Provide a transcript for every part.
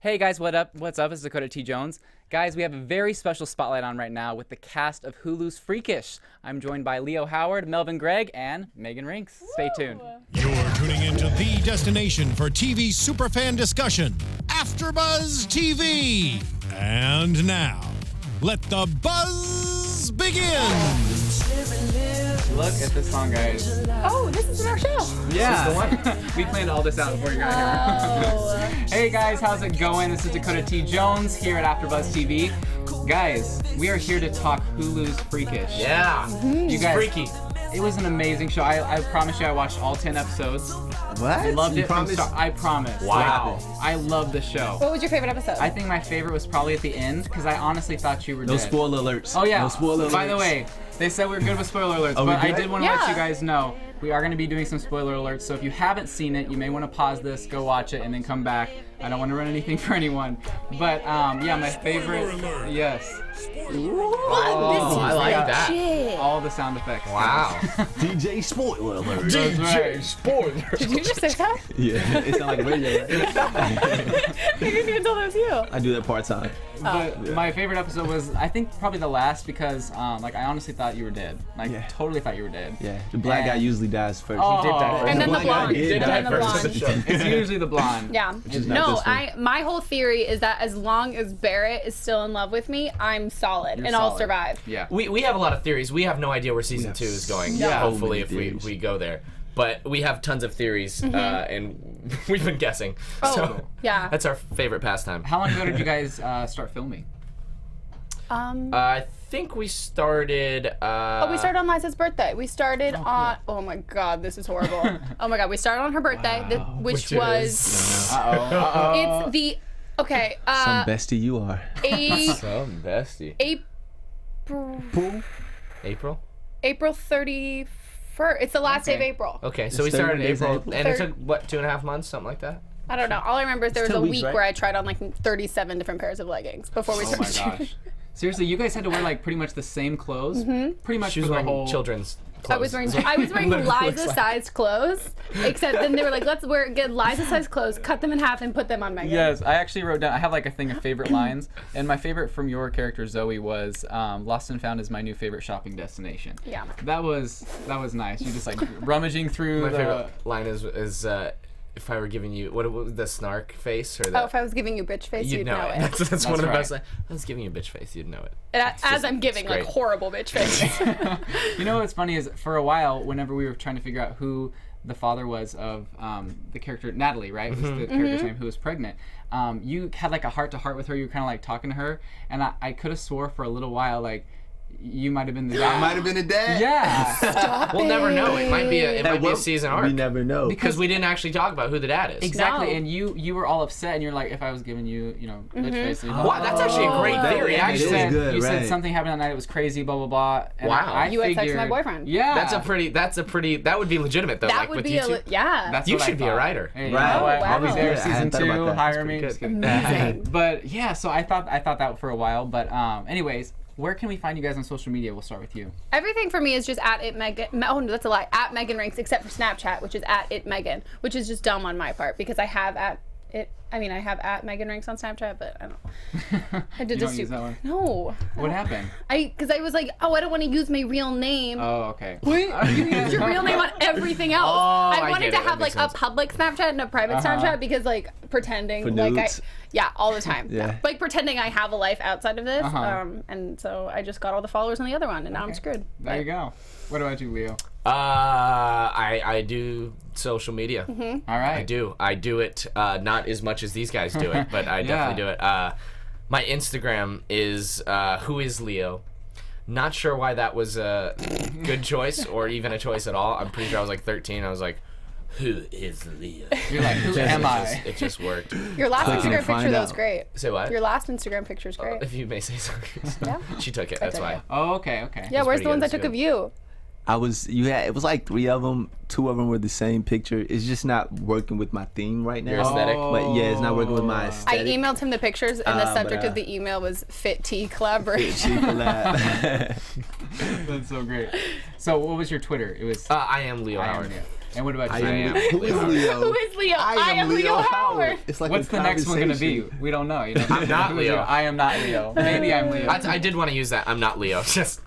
Hey guys, what up? What's up? It's Dakota T. Jones. Guys, we have a very special spotlight on right now with the cast of Hulu's Freakish. I'm joined by Leo Howard, Melvin Gregg, and Megan Rinks. Stay tuned. You're tuning into the destination for TV superfan discussion, AFTERBUZZ TV. And now, let the buzz begin. Look at this song, guys. Oh, this is our show. Yeah. We planned all this out before you got here. Hey guys, how's it going? This is Dakota T. Jones here at AFTERBUZZ TV. Guys, we are here to talk Hulu's Freakish. Yeah. You guys, Freaky. It was an amazing show. I promise you I watched all 10 episodes. What? I loved You it from promised? start. I promise. Wow. I loved the show. What was your favorite episode? I think my favorite was probably at the end because I honestly thought you were No dead. spoiler alerts. Oh yeah. No spoiler alerts. By the way, they said we were good with spoiler alerts, Oh, we but I good? did want to let Yeah. you guys know we are going to be doing some spoiler alerts. So if you haven't seen it, you may want to pause this, go watch it, and then come back. I don't want to run anything for anyone, but yeah, my favorite. Yes. Oh, I like that. Shit. All the sound effects. Wow. DJ spoiler alert. That's right. Spoiler. Did you just say that? Yeah, it sounds like a radio. Right? You didn't even tell that was you. I do that part time. But my favorite episode was, I think, probably the last because, like, I honestly thought you were dead. Like, Yeah. totally thought you were dead. Yeah, the black guy And- usually dies first. Oh. He did die first. And then the black guy blonde. did And die then the first. blonde. It's usually the blonde. Yeah. is not No, this one. my whole theory is that as long as Barrett is still in love with me, I'm solid You're and I'll solid. survive. Yeah. We have a lot of theories. We have no idea where season 2 is going. No. Hopefully, So if many we theories. go there. But we have tons of theories, and we've been guessing. Oh, So yeah. that's our favorite pastime. How long ago did you guys start filming? I think we started. We started on Liza's birthday. We started on. Oh my God, this is horrible. Oh my God, we started on her birthday, which was. Uh-oh. It's the. Okay. Some bestie you are. Some bestie. April 31st. It's the last day of April. Okay, so we It's started in 30 days April, April. and it took what 2.5 months, something like that. I don't know. All I remember is there was 2 a weeks, week right? where I tried on like 37 different pairs of leggings before we Oh my started. gosh. Seriously, you guys had to wear like pretty much the same clothes? Pretty much She was for the wearing whole... children's I clothes. was wearing Literally looks Liza-sized clothes, except then they were like, let's get Liza-sized clothes, cut them in half, and put them on Megan. Yes, I actually wrote down, I have like a thing of favorite lines, and my favorite from your character, Zoe, was Lost and Found is my new favorite shopping destination. Yeah. That was nice. You just like rummaging through My the... favorite line is if I were giving you what was the snark face or the Oh, if I was giving you bitch face, you'd you'd know it. it. That's one of the right. best lines. I was giving you a bitch face, you'd know it. As I'm giving like great. horrible bitch face. You know what's funny is for a while, whenever we were trying to figure out who the father was of the character, Natalie, right? Was the character's name, who was pregnant. You had like a heart-to-heart with her. You were kind of like talking to her, and I could have swore for a little while like you might have been the dad. I might have been a dad. Yeah. We'll never know. It might be a That season arc. We never know. because we didn't actually talk about who the dad is. Exactly, No. and you were all upset, and you're like, if I was giving you, bitch face. And Wow, that's actually a great that- theory. yeah, it You is Actually, said, good, you said right. something happened that night. It was crazy. Blah blah blah. And Wow. I You had sex with my figured- boyfriend. Yeah. That would be legitimate though. That like would with be you two. yeah. That's You what I should be a thought. writer. Hey, you Right. know what? Oh, I'll be wow. there Yeah, I hadn't season thought about 2. that. Hire That's me. pretty Just good. kidding. Amazing. But yeah, so I thought that for a while. But anyways, where can we find you guys on social media? We'll start with you. Everything for me is just at it Megan. Oh no, that's a lie. At Megan Rinks, except for Snapchat, which is at it Megan, which is just dumb on my part because I have at it. I mean, I have at Megan Rinks on Snapchat, but I don't. I did You just don't use that one? No. What happened? Because I was like, oh, I don't want to use my real name. Oh, okay. Wait, you use your real name on everything else. Oh, I I wanted get to it. That have like makes a sense. public Snapchat and a private Snapchat because like pretending For like nudes? yeah, all the time. Yeah. Like pretending I have a life outside of this. Uh-huh. And so I just got all the followers on the other one and now I'm screwed. There you go. What about you, Leo? I do social media. Mm-hmm. All right. I do it not as much as these guys do it, but I definitely do it. My Instagram is who is Leo. Not sure why that was a good choice or even a choice at all. I'm pretty sure I was like 13. I was like, who is Leo? You're like, who am I? It just worked. Your last Clicking Instagram to find picture though is out. great. Say what? Your last Instagram picture is great. If you may say so. Yeah. She took it. That's took why. it. Oh, okay. Yeah, where's pretty the ones good, I took it's of you? it was like 3 of them. 2 of them were the same picture. It's just not working with my theme right now. Your aesthetic. But yeah, it's not working with my I aesthetic. emailed him the pictures, and the subject of the email was Fit Tea collaboration. That's so great. So what was your Twitter? It was I am Leo I am Howard. Leo. And what about you? Who is Leo? Who is Leo? I am Leo Howard. It's like What's a the next one gonna be? conversation. We don't know. You know? I'm not Who is Leo. I am not Leo. Maybe I'm Leo. I did want to use that. I'm not Leo. Just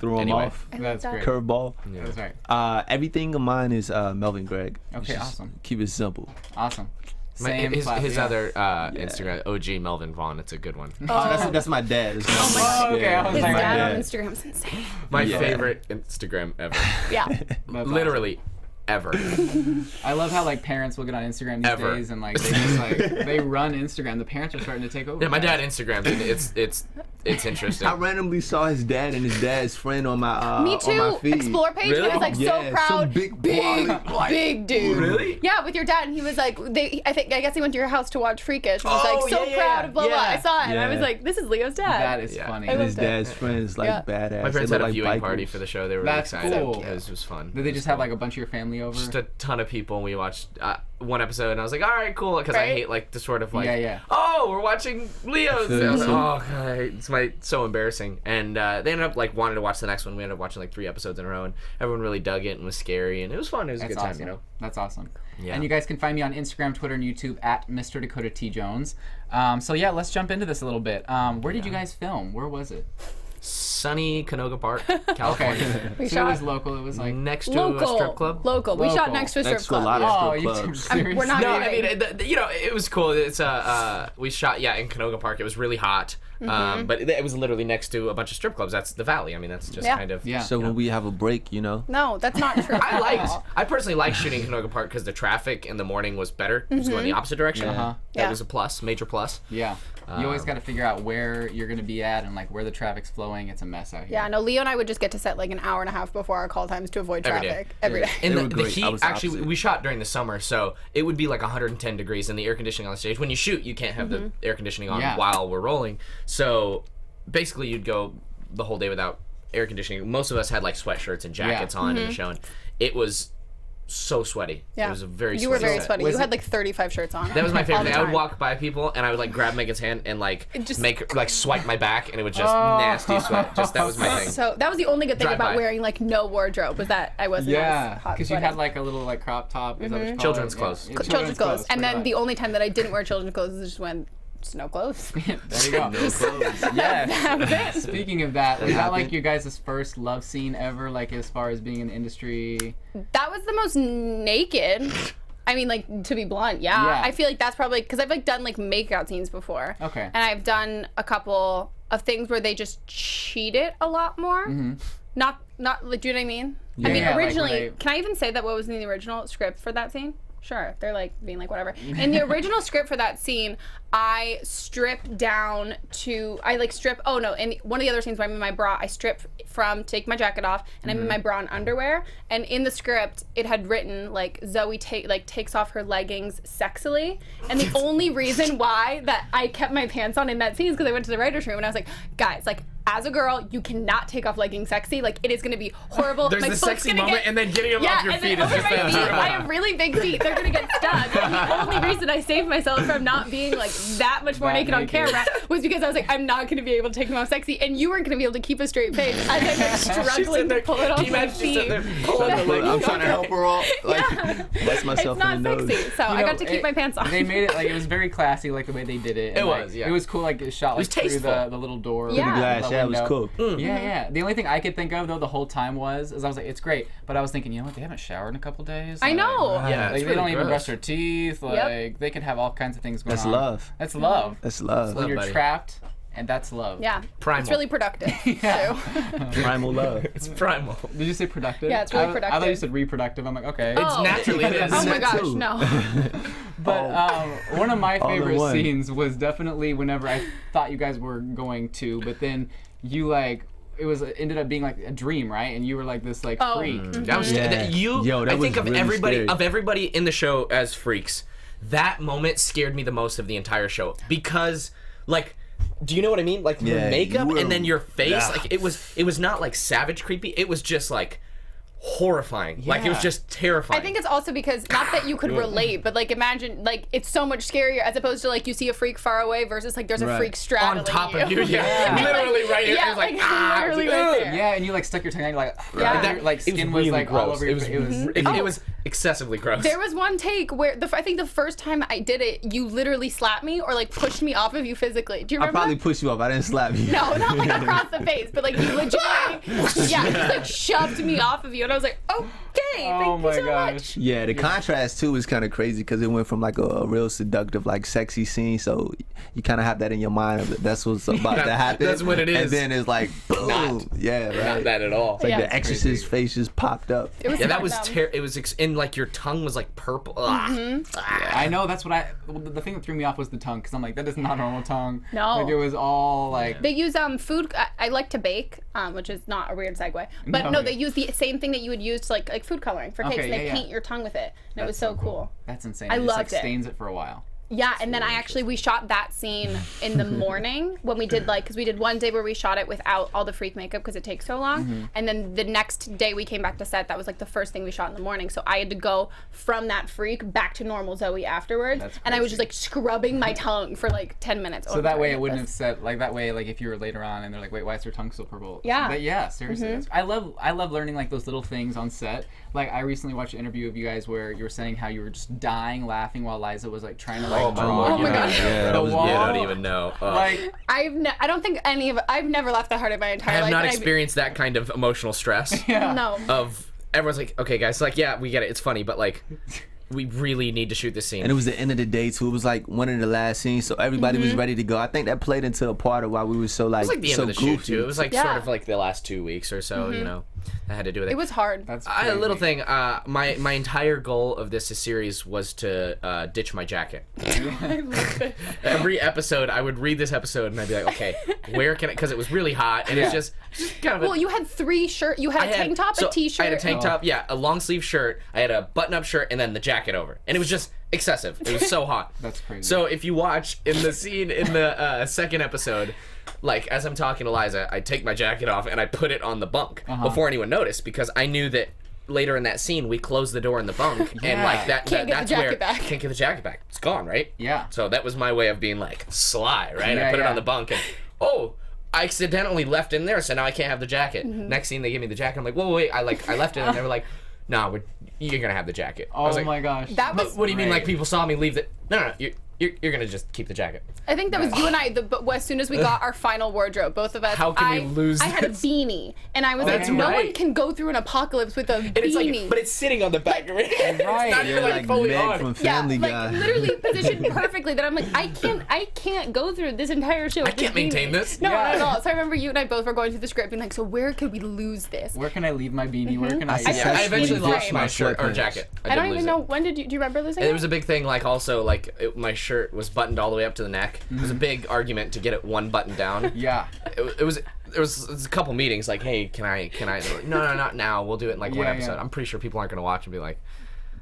Throw him Anyway. off. That's great. Curveball. That's right. Everything of mine is Melvin Gregg. Okay, Just awesome. Keep it simple. Awesome. Same his class, yeah. other Instagram, OG Melvin Vaughn. It's a good one. That's my dad. That's my God. Okay, I was His like, dad yeah. on Instagram's insane. My Yeah. favorite Instagram ever. Yeah. That's Literally ever. awesome. I love how like parents will get on Instagram these Ever. days and like they just like they run Instagram. The parents are starting to take over. Yeah, my dad that. Instagrams. And it's interesting. I randomly saw his dad and his dad's friend on my Me on too. my feed. Explore page. Really? He was like so Yeah, proud. some big baller, big dude. Really? Yeah, with your dad, and he was like, I guess he went to your house to watch Freakish. And was Oh, like so yeah, proud of blah blah. yeah. I saw it, and I was Yeah. like, this is Leo's dad. That is Yeah. funny. I And love his that. dad's friends like Yeah. badass. My parents They had a look like viewing bikers. party for the show. They were really That's excited. cool. It was fun. Did they just have like a bunch of your family over? Just a ton of people, and we watched one episode, and I was like, all right, cool, because I Right? hate like the sort of like, Yeah. oh, we're watching Leo's. And I was like, Mhm. oh god, it's so embarrassing. And they ended up like wanting to watch the next one. We ended up watching like 3 episodes in a row, and everyone really dug it and was scary, and it was fun. It was a That's good time, awesome. you know. That's awesome. Yeah. And you guys can find me on Instagram, Twitter, and YouTube at Mr. Dakota T Jones. So yeah, let's jump into this a little bit. Where did you guys film? Where was it? Sunny Canoga Park, California. We So shot it was local. It was like Next to local. a strip club. Local. We shot Local. next to a strip Next to a club. lot of oh, strip you clubs. serious? We're not No, moving. I mean, you know, it was cool. It's we shot in Canoga Park. It was really hot, but it was literally next to a bunch of strip clubs. That's the valley. I mean, that's just Yeah. kind of Yeah. So when we have a break, you know. No, that's not true. I personally liked shooting Canoga Park because the traffic in the morning was better. It was going the opposite direction. Uh-huh. That Yeah. was a plus, major plus. Yeah. You always got to figure out where you're going to be at and like where the traffic's flowing. It's a mess out here. Yeah, no, Leo and I would just get to set like an hour and a half before our call times to avoid Every day. traffic every day. And They the, were the great. I heat, was the actually, opposite. we shot during the summer, so it would be like 110 degrees and the air conditioning on the stage. When you shoot, you can't have the air conditioning on Yeah. while we're rolling. So basically, you'd go the whole day without air conditioning. Most of us had like sweatshirts and jackets on in the show. And it was so sweaty. Yeah. It was a very You were sweaty very set. sweaty. Was You it- had like 35 shirts on. That was my all favorite the thing. I would time. walk by people and I would like grab Megan's hand and like just- make like swipe my back and it would just nasty sweat. Just that was my thing. So that was the only good thing Drive about by. wearing like no wardrobe was that I wasn't Yeah, as hot because you sweating. had like a little like crop top. Is that what you call Children's it? clothes. Yeah, children's clothes. And pretty then the much. only time that I didn't wear children's clothes is just when no clothes. There you go. No clothes. Yes. Speaking of that, was that like happened. your guys' first love scene ever? Like as far as being in the industry? That was the most naked. I mean, like, to be blunt, yeah. Yeah. I feel like that's probably because I've like done like makeout scenes before. Okay. And I've done a couple of things where they just cheat it a lot more. Not like, do you know what I mean? I mean, Yeah, like, originally, where they- can I even say that what was in the original script for that scene? Sure, they're like being like whatever. In the original script for that scene, I strip down to Oh no! In one of the other scenes where I'm in my bra, I strip take my jacket off, and I'm in my bra and underwear. And in the script, it had written like Zoe takes off her leggings sexily. And the only reason why that I kept my pants on in that scene is because I went to the writers' room and I was like, guys, like, as a girl, you cannot take off leggings sexy. Like, it is going to be horrible. There's My the foot's sexy gonna moment get- and then getting them off your and feet then is over just my that. feet, I have really big feet. They're gonna get stuck. And the only reason I saved myself from not being like that much more That naked on naked. camera was because I was like, I'm not gonna be able to take them off sexy, and you weren't gonna be able to keep a straight face. As I'm like, struggling to pull it off Can you my imagine she's sitting feet. there pulling the leggings? I'm trying to help her all. Like, bust myself It's not in the nose. sexy, so I You got to know, keep my pants on. They made it like it was very classy, like the way they did it. And, It like, was, yeah. It was cool, like it shot like was through tasteful. the little door. Yeah. the Glass, yeah, it was window. cool. Yeah. The only thing I could think of though the whole time was I was like, it's great, but I was thinking, you know what? They haven't showered in a couple days. I know. Yeah, Like, it's they really don't even gross. brush their teeth. Like they could have all kinds of things going That's on. love. That's love. That's love. When you're buddy. trapped, and that's love. Yeah, Primal. it's really productive Yeah. too. Primal love. It's primal. Did you say productive? Yeah, it's really I thought you productive. said reproductive. I'm like, okay. It's naturally it is. Oh my that gosh, too. no. But one of my All in favorite one. scenes was definitely whenever I thought you guys were going to, but then you like ended up being like a dream, right? And you were like this like Oh. freak. That was Yeah. you. Yo, that I think was of really everybody scary. in the show as freaks. That moment scared me the most of the entire show because, like, do you know what I mean? Like your makeup and then your face, like it was not like savage creepy. It was just like horrifying. Like it was just terrifying. I think it's also because not that you could relate, but like imagine like it's so much scarier as opposed to like you see a freak far away versus like there's a freak straddling on top of you. Literally right here. Yeah, like literally right there. Yeah, and you like stuck your tongue out, you're like, like it was skin really was like gross. all over your face. It was excessively gross. There was one take where I think the first time I did it, you literally slapped me or like pushed me off of you physically. Do you I remember? probably pushed you off. I didn't slap you. No, not like across the face, but like you legitimately, just like shoved me off of you, and I was like, okay, thank you so much. Yeah, the contrast too is kind of crazy because it went from like a real seductive, like sexy scene, so you kind of have that in your mind. That's what's about to happen. That's what it is. And then it's like, boom. Not that at all. It's like the Exorcist face just popped up. It was that was it was and like your tongue was like purple. I know, that's what the thing that threw me off was the tongue, because I'm like, that is not normal tongue. No. Like it was all like. They use food. I like to bake, which is not a weird segue, but no, they use the same thing that you would use to like food coloring for cakes. And they paint your tongue with it, and it was so cool. That's insane. I it just, loved like, it. Stains it for a while. Yeah, and then we shot that scene in the morning when we did because we did one day where we shot it without all the freak makeup because it takes so long, and then the next day we came back to set. That was like the first thing we shot in the morning, so I had to go from that freak back to normal Zoe afterwards, and I was just like scrubbing my tongue for like 10 minutes. So that way it wouldn't have said like that way like if you were later on and they're like, wait, why is her tongue so purple? Yeah. But yeah, seriously, I love learning like those little things on set. Like I recently watched an interview of you guys where you were saying how you were just dying laughing while Liza was like trying to like draw. Oh my God. Yeah, the wall. You don't even know. Like I don't think I've never laughed that hard in my entire I have life. not experienced that kind of emotional stress. No. Of everyone's like, okay, guys, like, yeah, we get it. It's funny, but like, we really need to shoot this scene. And it was the end of the day too. It was like one of the last scenes, so everybody was ready to go. I think that played into a part of why we were so like, it was like the end so of the goofy. shoot too. It was like sort of like the last 2 weeks or so. You know, that had to do with it. It was hard. that's A little crazy. thing. My entire goal of this series was to ditch my jacket. Every episode, I would read this episode and I'd be like, okay, where can I? Because it was really hot and it's just kind of. Well, you had 3 shirts. You had a tank top, a t-shirt. I had a tank top, a long sleeve shirt. I had a button-up shirt and then the jacket over, and it was just excessive. It was so hot. That's crazy. So if you watch in the scene in the second episode, like as I'm talking to Liza, I take my jacket off and I put it on the bunk before anyone noticed, because I knew that later in that scene we closed the door in the bunk and like that's where can't get the jacket back. It's gone, right? Yeah. So that was my way of being like sly, right? Yeah, I put it on the bunk and I accidentally left in there, so now I can't have the jacket. Next scene they give me the jacket. I'm like, whoa, wait, I left it, and they were like, nah, you're gonna have the jacket. I was Oh like, my gosh. That was. what do you mean? Like people saw me leave the? No, you're gonna just keep the jacket. I think that was you and I. But as soon as we got our final wardrobe, both of us. How can we lose I had a this? beanie, and I was That's like, no right. one can go through an apocalypse with a And it's beanie. like, but it's sitting on the back of it. Right. It's not Yeah, even like like fully Meg on. from yeah, Family like Guy. literally positioned perfectly. That I'm like, I can't go through this entire show. I can't maintain this. No, Yeah. not at all. So I remember you and I both were going through the script, being like, so where could we lose this? Where can I leave my beanie? Where can I? Yeah, I eventually Successfully lost my ditched shirt or sweatpants. jacket. I don't did even lose know it. when did you? Do you remember losing It it? was a big thing. Like also, like my shirt was buttoned all the way up to the neck. It was a big argument to get it one button down. Yeah. There was a couple meetings like, hey, can I? They're like, no, not now. We'll do it in like one Yeah, episode. yeah. I'm pretty sure people aren't gonna watch and be like,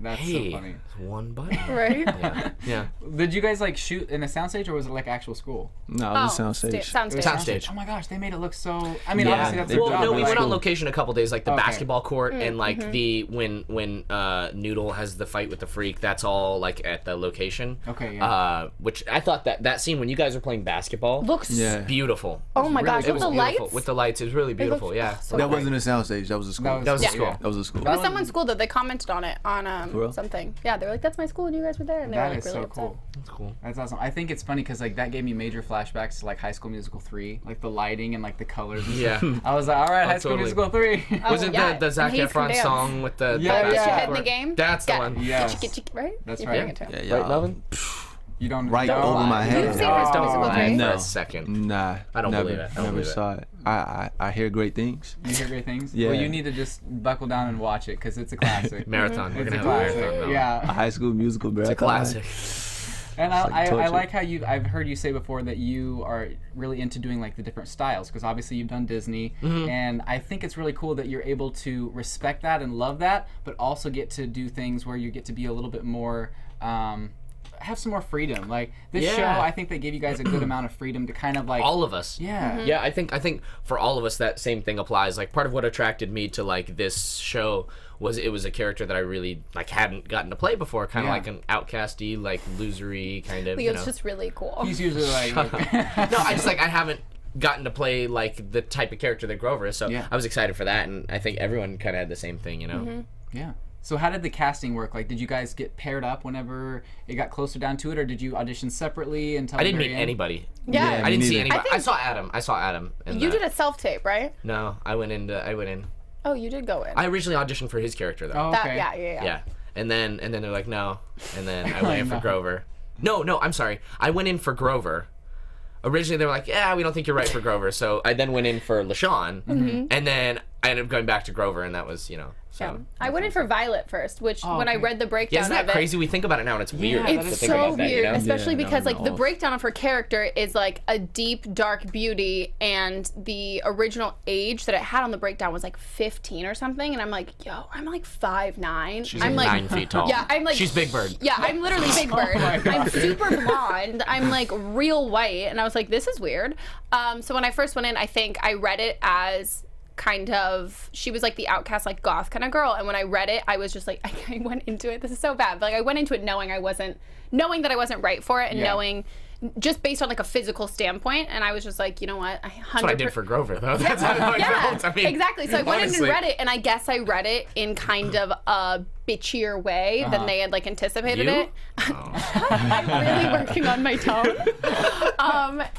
That's hey, so funny. it's one button. right. Yeah. Did you guys like shoot in a soundstage or was it like actual school? No, it was a soundstage. Soundstage. Soundstage. Oh my gosh, they made it look so. I mean, Yeah, obviously that's they their Well, job. no, but, we like, went on location a couple days, like the Okay. basketball court and like the when Noodle has the fight with the freak. That's all like at the location. Okay, yeah. Which I thought that scene when you guys were playing basketball Looks. Yeah. beautiful. Oh my gosh, It with was the beautiful. lights. With the lights, it was really beautiful. Yeah. That wasn't a soundstage. That was a school. That was a yeah. school. That was a school. It was someone's school though. They commented on it on real? something. Yeah, they were like, "That's my school," and you guys were there, and they were That like is really so upset. cool. That's cool. That's awesome. I think it's funny because like that gave me major flashbacks to like High School Musical 3, like the lighting and like the colors. And Yeah. stuff. I was like, all right, High School totally. Musical 3. Was it yeah, the Zac and Hayes can Efron dance. song with the Yeah, the yeah. Get your head in basketball the court? game. That's the one. Yes. Right? That's You're right. doing it too. Yeah, Right, y'all. Melvin? You don't Right know. over my head. You've seen High School Musical, Oh, right? No. For a second. Nah, I don't never, believe it. I don't never believe it. saw it. I hear great things. You hear great things? Yeah. Well, you need to just buckle down and watch it because it's a classic. Marathon. We're It's gonna a have a classic. marathon. Melvin. A Yeah. High School Musical, bro. It's a classic. And like I torture. like how I've heard you say before that you are really into doing like the different styles because obviously you've done Disney and I think it's really cool that you're able to respect that and love that but also get to do things where you get to be a little bit more have some more freedom. Like this Yeah. show, I think they gave you guys a good amount of freedom to kind of like All of us. Yeah. Yeah, I think for all of us that same thing applies. Like part of what attracted me to like this show was it was a character that I really like hadn't gotten to play before, kind of Yeah. like an outcasty, like losery kind of. Leo's just really cool. He's usually like No, I just like I haven't gotten to play like the type of character that Grover is, so Yeah. I was excited for that, and I think everyone kind of had the same thing, you know. Yeah. So how did the casting work? Like, did you guys get paired up whenever it got closer down to it, or did you audition separately until I didn't the meet very end? anybody. Yeah. I didn't see neither. anybody. I I saw Adam. In You that. did a self-tape, right? No, I went in. Oh, you did go in. I originally auditioned for his character though. Oh, That, okay. yeah. Yeah, and then they're like no, and then I went in for No. Grover. No, I'm sorry. I went in for Grover. Originally they were like, yeah, we don't think you're right for Grover. So I then went in for LaShawn, and then I ended up going back to Grover, and that was So Yeah. I went in for Violet first, which when I okay. read the breakdown isn't that of it, crazy? We think about it now, and it's weird. that to it's think so about that, weird, you know? especially Yeah, because no, like no. the breakdown of her character is like a deep, dark beauty, and the original age that it had on the breakdown was like 15 or something, and I'm like, yo, I'm like 5'9". She's I'm like like 9 feet tall. Yeah, I'm like she's Big Bird. Yeah, I'm literally Big Bird. my God. I'm super blonde. I'm like real white, and I was like, this is weird. So when I first went in, I think I read it as kind of, she was like the outcast, like goth kind of girl, and when I read it, I was just like, I went into it, this is so bad, but like I went into it knowing that I wasn't right for it, and knowing just based on like a physical standpoint, and I was just like, you know what, That's what I did for Grover, though. That's how I felt. I mean, exactly. So I went in and honestly. read it, and I guess I read it in kind of a bitchier way than they had like anticipated You? it. I'm really working on my tone.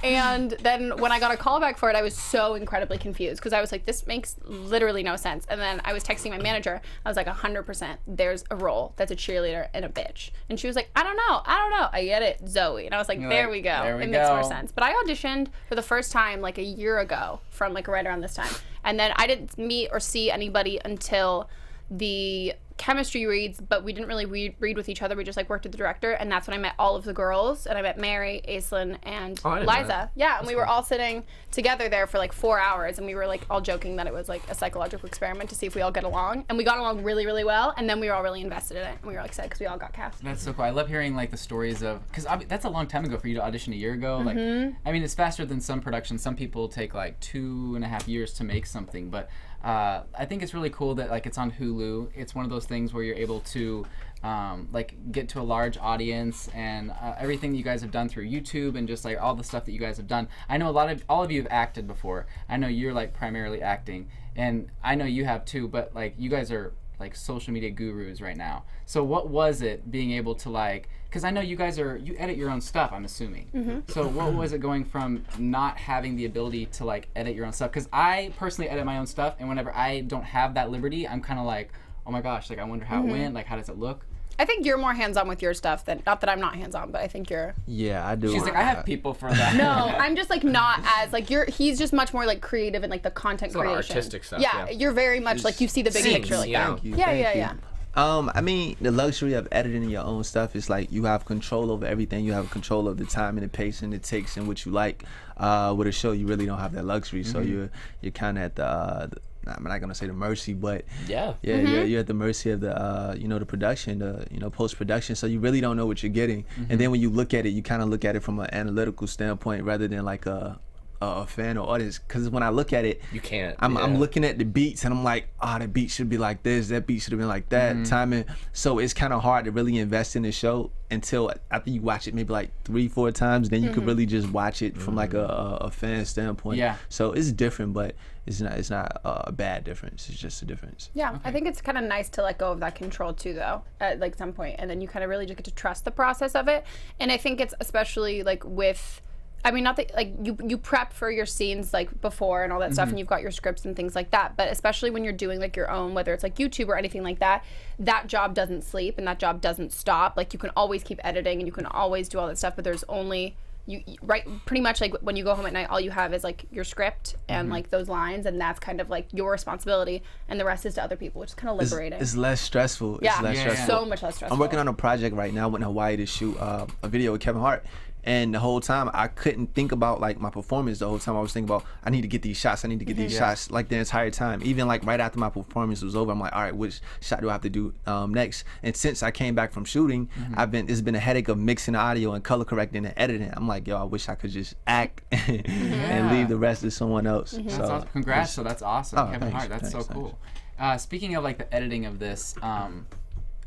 And then when I got a call back for it, I was so incredibly confused because I was like, this makes literally no sense. And then I was texting my manager. I was like, 100%, there's a role that's a cheerleader and a bitch. And she was like, I don't know. I get it, Zoe. And I was like, You're there like, we go. there we It makes more go. sense. But I auditioned for the first time like a year ago, from like right around this time. And then I didn't meet or see anybody until the chemistry reads, but we didn't really read with each other. We just like worked with the director, and that's when I met all of the girls, and I met Mary, Aislinn, and Oh, I didn't know Liza. that. Yeah, and we were all sitting together there for like 4 hours, and we were like all joking that it was like a psychological experiment to see if we all get along, and we got along really, really well, and then we were all really invested in it, and we were like excited because we all got cast. That's so cool. I love hearing like the stories of, because that's a long time ago for you to audition a year ago. Like, Mm-hmm. I mean, it's faster than some productions. Some people take like 2.5 years to make something, but I think it's really cool that like it's on Hulu. It's one of those things where you're able to like get to a large audience, and everything that you guys have done through YouTube and just like all the stuff that you guys have done. I know all of you have acted before. I know you're like primarily acting, and I know you have too, but like you guys are like social media gurus right now. So what was it being able to like, because I know you guys you edit your own stuff, I'm assuming. So what was it going from not having the ability to like edit your own stuff? Because I personally edit my own stuff, and whenever I don't have that liberty, I'm kind of like, oh my gosh, like I wonder how it went, like how does it look? I think you're more hands-on with your stuff than, not that I'm not hands-on, but I think you're. Yeah, I do. She's like, I have people for that. No, I'm just like not as like he's just much more like creative and like the content a lot of creation. artistic stuff, Yeah, yeah. you're very much like you see the big Scenes, picture like you know. that. Thank you, Yeah, thank yeah, you. yeah. I mean, the luxury of editing your own stuff is like you have control over everything. You have control of the time and the pacing it takes and what you like. With a show, you really don't have that luxury, so you're kind of at the I'm not gonna say the mercy, but Yeah. you're at the mercy of the the production, the post production. So you really don't know what you're getting. And then when you look at it, you kind of look at it from an analytical standpoint rather than like a fan or audience. Because when I look at it, You can't. I'm looking at the beats and I'm like, the beat should be like this, that beat should have been like that, timing. So it's kind of hard to really invest in the show until after you watch it maybe like 3-4 times, then you could really just watch it from like a fan standpoint. Yeah. So it's different, but it's not a bad difference. It's just a difference. Yeah, I think it's kind of nice to let go of that control too, though, at like some point, and then you kind of really just get to trust the process of it. And I think it's especially like with, I mean, not that like you prep for your scenes like before and all that stuff, and you've got your scripts and things like that. But especially when you're doing like your own, whether it's like YouTube or anything like that, that job doesn't sleep and that job doesn't stop. Like you can always keep editing and you can always do all that stuff, but there's only you right pretty much like when you go home at night, all you have is like your script and like those lines, and that's kind of like your responsibility, and the rest is to other people, which is kind of liberating. It's less stressful. Yeah, It's less stressful. so much less stressful. I'm working on a project right now. I went to Hawaii to shoot a video with Kevin Hart, And the whole time I couldn't think about like my performance. The whole time I was thinking about I need to get these shots. I need to get these shots like the entire time. Even like right after my performance was over, I'm like, all right, which shot do I have to do next? And since I came back from shooting, it's been a headache of mixing audio and color correcting and editing. I'm like, yo, I wish I could just act and leave the rest to someone else. So awesome. Congrats! So that's awesome, Oh, Kevin thanks, Hart. That's thanks, so cool. Speaking of like the editing of this,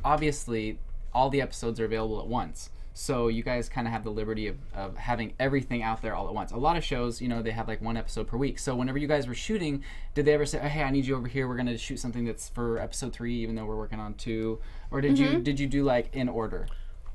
obviously all the episodes are available at once. So you guys kind of have the liberty of having everything out there all at once. A lot of shows, you know, they have like one episode per week. So whenever you guys were shooting, did they ever say, oh, hey, I need you over here. We're going to shoot something that's for episode 3, even though we're working on 2? Or did you do like in order?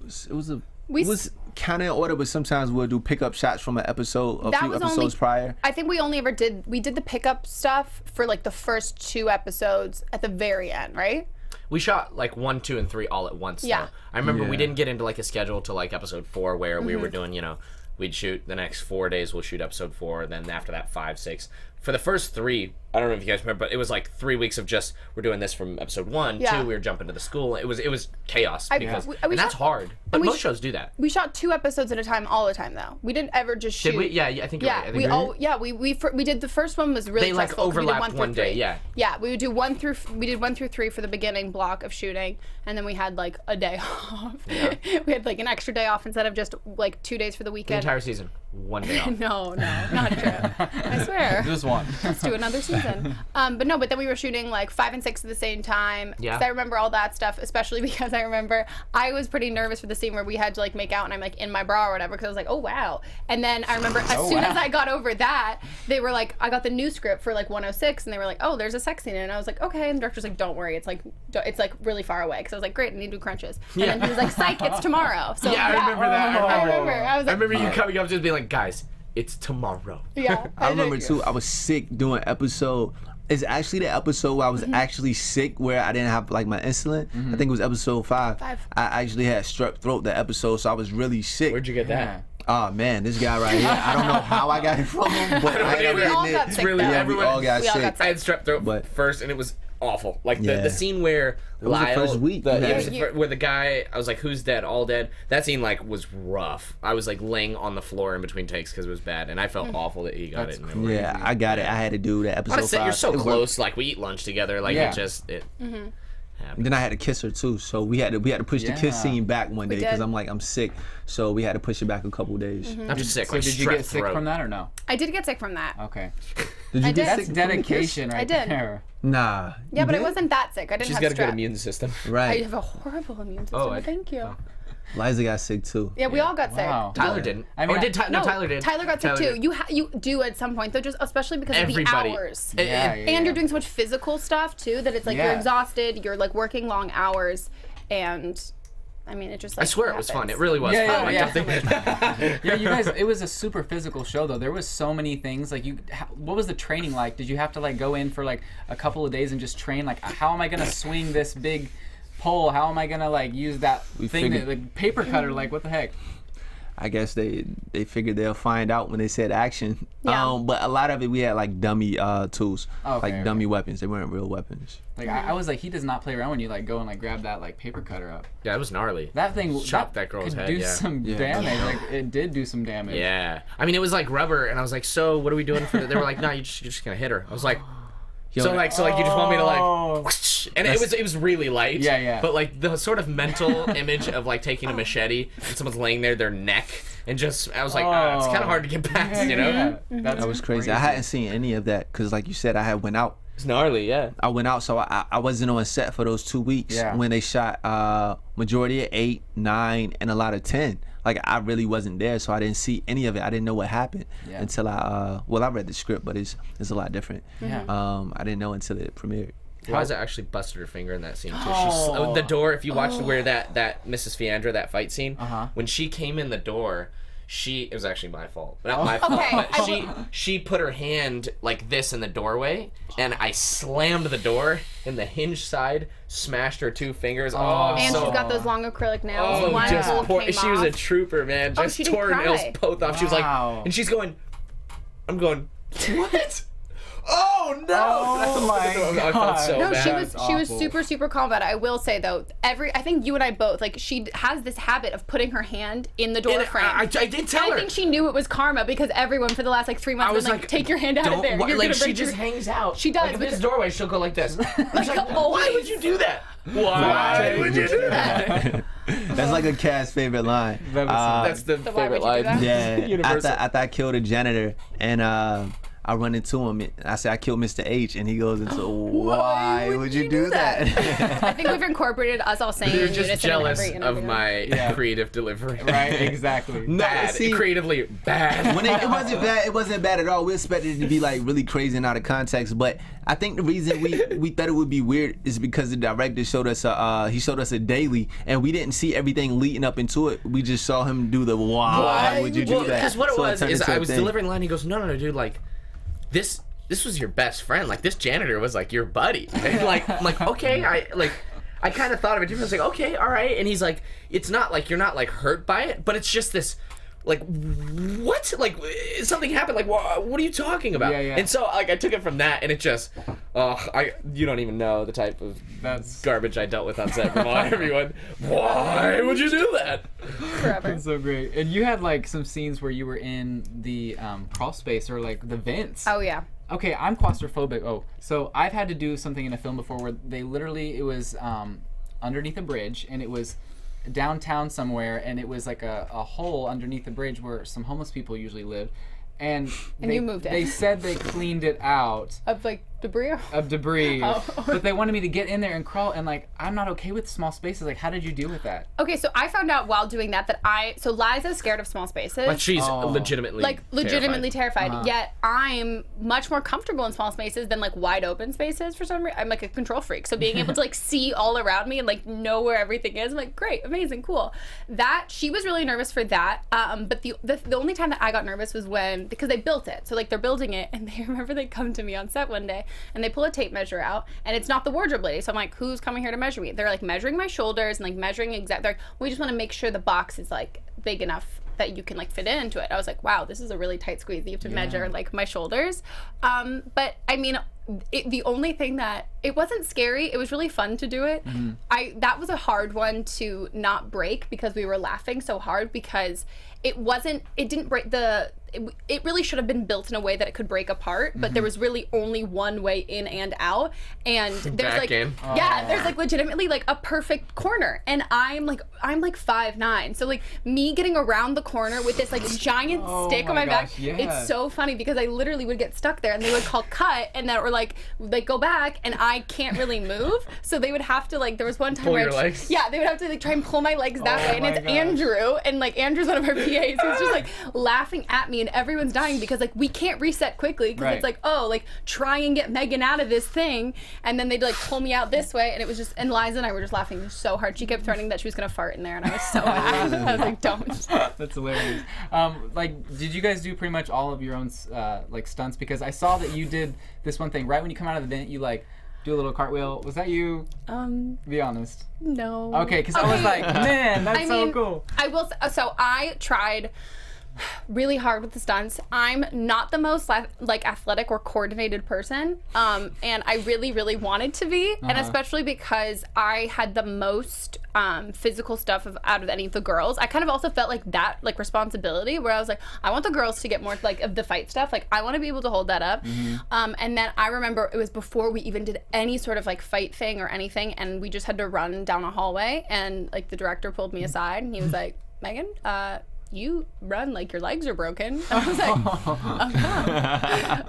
it was kind of in order, but sometimes we'll do pickup shots from an episode, a few episodes prior. I think we only ever did the pickup stuff for like the first 2 episodes at the very end, right? We shot like 1, 2, and 3 all at once. Yeah. Though. I remember we didn't get into like a schedule till like episode 4 where we were doing, you know, we'd shoot the next 4 days, we'll shoot episode 4, then after that 5, 6. For the first 3, I don't know if you guys remember, but it was like 3 weeks of just we're doing this from episode 1, 2, we were jumping to the school. It was chaos because and that's hard. But most shows do that. We shot 2 episodes at a time all the time though. We didn't ever just shoot. Did we? Yeah, I think you're right. We did the first one was really they like stressful. overlapped we did 1 one through 3. day. Yeah, we would do 1 through 3 for the beginning block of shooting, and then we had like a day off. Yeah. We had like an extra day off instead of just like 2 days for the The weekend. entire season, 1 day off. No, not true. I swear. Just one. Let's do another season. But then we were shooting like 5 and 6 at the same time. Yeah. 'Cause I remember all that stuff, especially because I remember I was pretty nervous for the scene where we had to like make out and I'm like in my bra or whatever because I was like, oh wow. And then I remember as soon as I got over that, they were like, I got the new script for like 106 and they were like, oh, there's a sex scene. And I was like, okay. And the director's like, don't worry, it's like really far away. Because I was like, great, I need to do crunches. And then he was like, psych, it's tomorrow. So Yeah, I remember that. I was like, I remember you coming up just being like, guys, it's tomorrow. yeah. I remember too, I was sick doing episode. It's actually the episode where I was actually sick, where I didn't have like my insulin. I think it was episode 5. I actually had strep throat that episode, so I was really sick. Where'd you get that? Oh man, this guy right here. I don't know how I got it from him, but I ended We up all getting got it. sick, really though. We all got We all sick. got sick. I had strep throat But- first, and it was awful. Like Yeah. the scene where was the Lyle, first week. where the guy, I was like, who's dead? All dead. That scene like was rough. I was like laying on the floor in between takes because it was bad, and I felt awful that he got That's it. And crazy. Yeah, I got it. I had to do that episode 5. you're so It worked. close. Like we eat lunch together. Like Yeah. it just it. happened. Then I had to kiss her too, so we had to push the kiss Yeah. scene back one day because did. I'm sick, so we had to push it back a couple days. I'm just sick. So like did you strep get sick throat. from that or no? I did get sick from that. Okay. Did you I get did. sick That's from the kiss? dedication right I did. there. Nah. Yeah, You but did? it wasn't that sick. I didn't She's have got a good strep. immune system. I Right. have a horrible immune system. Oh, Thank you. Liza got sick too. Yeah, we all got Wow. sick. Tyler didn't. I mean, or did no, Tyler did. Tyler got sick Tyler too. did. You do at some point though, just especially because Everybody. of the hours. Yeah. And you're doing so much physical stuff too that it's like you're Yeah. exhausted. You're like working long hours, and I mean it just. Like, I swear it was fun. happens. It really was Yeah, fun. yeah, Like, yeah. don't think- Yeah, you guys, it was a super physical show though. There was so many things like what was the training like? Did you have to like go in for like a couple of days and just train like how am I gonna swing this big pole? How am I gonna like use that thing figured- like paper cutter? Like what the heck? I guess they figured they'll find out when they said action. Yeah. But a lot of it we had like dummy tools, Okay, like dummy weapons. They weren't real weapons. Like I was like he does not play around when you like go and like grab that like paper cutter up. Yeah, it was gnarly. That thing Chopped that girl's could head, do yeah. some damage. Like it did do some damage. Yeah. I mean, it was like rubber, and I was like, so what are we doing for that? They were like, no, you're just gonna hit her. I was like, so you just want me to like, whoosh, and it was really light. Yeah, yeah. But like the sort of mental image of like taking a machete and someone's laying there, their neck, and just I was like, it's kind of hard to get past, you know? That's That was crazy. I hadn't seen any of that because, like you said, I had went out. It's gnarly, yeah. I went out, so I wasn't on set for those 2 weeks when they shot majority of 8, 9, and a lot of 10. Like I really wasn't there, so I didn't see any of it. I didn't know what happened until I read the script, but it's a lot different. Yeah. I didn't know until it premiered. Liza actually busted her finger in that scene too. She the door. If you watched where that Mrs. Fiandra, that fight scene, when she came in the door, it was actually my fault, not my fault. Okay, But she put her hand like this in the doorway, and I slammed the door, and the hinge side smashed her 2 fingers. And so, she's got those long acrylic nails. One just hole poor, came she was a off. trooper, man. Just she didn't tore her nails cry. both off. She was like, Wow. and she's going, I'm going, what? Oh! Oh no! Oh my I felt so No, bad. she was awful. super, super calm about it. I will say though, I think you and I both, like, she has this habit of putting her hand in the door And frame. I did tell And her. I think she knew it was karma because everyone for the last like 3 months I was like, take your hand out of there. Why, You're like, gonna she break just your... hangs out. She does, Like, in this because- doorway, she'll go like this. I was like, always. why would you do that? Why would you do that? That's like a cat's favorite line. That's the So why would favorite you do line. that? Yeah, Universal. after I killed a janitor and I run into him and I say I killed Mr. H and he goes into why would you do that? I think we've incorporated us all saying You're in just unison jealous in every of interview. my Yeah. creative delivery. Right, exactly. Bad. see- Creatively bad. When it wasn't bad, it wasn't bad at all. We expected it to be like really crazy and out of context, but I think the reason we thought it would be weird is because the director showed us a daily, and we didn't see everything leading up into it. We just saw him do the why would you do that? Because what it So was turned is into I a was thing. delivering a line. He goes, no, dude, like this was your best friend. Like this janitor was like your buddy. And like I'm like, okay, I kind of thought of it differently. I was like, okay, all right. And he's like, it's not like you're not like hurt by it, but it's just this. Like what? Like something happened? Like what are you talking about? Yeah, yeah. And so like I took it from that, and it just, you don't even know the type of That's garbage I dealt with on set from everyone. Why would you do that? Forever. That's so great. And you had like some scenes where you were in the crawl space or like the vents. Oh yeah. Okay, I'm claustrophobic. Oh, so I've had to do something in a film before where it was underneath a bridge, and it was downtown somewhere, and it was like a hole underneath the bridge where some homeless people usually live. And you moved it. They said they cleaned it out Of like debris. of debris, Oh. but they wanted me to get in there and crawl, and like I'm not okay with small spaces. Like, how did you deal with that? Okay, so I found out while doing that so Liza's scared of small spaces. Like she's Oh. legitimately terrified. Yet I'm much more comfortable in small spaces than like wide open spaces for some reason. I'm like a control freak. So being able to like see all around me and like know where everything is, I'm like, great, amazing, cool. She was really nervous for that. But the only time that I got nervous was because they built it. So like they're building it, and they come to me on set one day and they pull a tape measure out, and it's not the wardrobe lady. So I'm like, who's coming here to measure me? They're like measuring my shoulders and like measuring they're like, we just want to make sure the box is like big enough that you can like fit into it. I was like, wow, this is a really tight squeeze. You have to measure like my shoulders. But I mean, the only thing that it wasn't scary, it was really fun to do it. That was a hard one to not break because we were laughing so hard because it didn't break it really should have been built in a way that it could break apart, but there was really only one way in and out, and there's Back like in. there's like legitimately like a perfect corner, and I'm like 5'9", so like me getting around the corner with this like giant stick on my my back, gosh, yeah. it's so funny because I literally would get stuck there, and they would call cut, and then or like go back, and I can't really move, so they would have to like there was one time Pull where your legs? yeah, they would have to like try and pull my legs that Oh way, and my it's gosh. Andrew, and like Andrew's one of our PAs who's just like laughing at me, and everyone's dying because like we can't reset quickly because Right. it's like, oh, like try and get Megan out of this thing, and then they'd like pull me out this way, and it was just, and Liza and I were just laughing so hard. She kept threatening that she was gonna fart in there, and I was so mad. I was like, don't. That's hilarious. Like, did you guys do pretty much all of your own like stunts? Because I saw that you did this one thing right when you come out of the vent. You like do a little cartwheel. Was that you? Be honest. No. Okay, because I was like, man, that's so cool. I will. So I tried really hard with the stunts. I'm not the most like athletic or coordinated person, and I really, really wanted to be, and especially because I had the most physical stuff out of any of the girls. I kind of also felt like that like responsibility where I was like, I want the girls to get more like of the fight stuff. Like I want to be able to hold that up. And then I remember it was before we even did any sort of like fight thing or anything, and we just had to run down a hallway, and like the director pulled me aside and he was like, Megan, you run like your legs are broken. And I was like,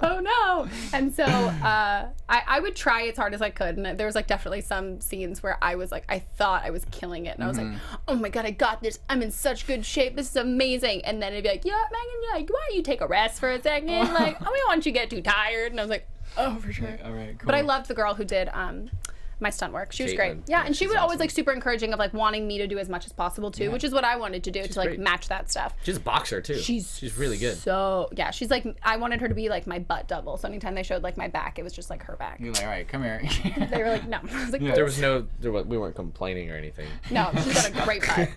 oh no. And so I would try as hard as I could, and there was like definitely some scenes where I was like, I thought I was killing it, and I was like, oh my god, I got this, I'm in such good shape, this is amazing. And then it'd be like, yeah, Megan, yeah, why don't you take a rest for a second, like, I don't want you to get too tired. And I was like, oh, for sure. All right, cool. But I loved the girl who did my stunt work. She was great. Caitlin. Yeah, Yeah, and she she's would always awesome. like super encouraging of like wanting me to do as much as possible too, which is what I wanted to do to like great. match that stuff. She's a boxer too. She's really good. So yeah, she's like, I wanted her to be like my butt double. So anytime they showed like my back, it was just like her back. You're like, all right, come here. They were like, no. I was like, We weren't complaining or anything. no, she's got a great butt.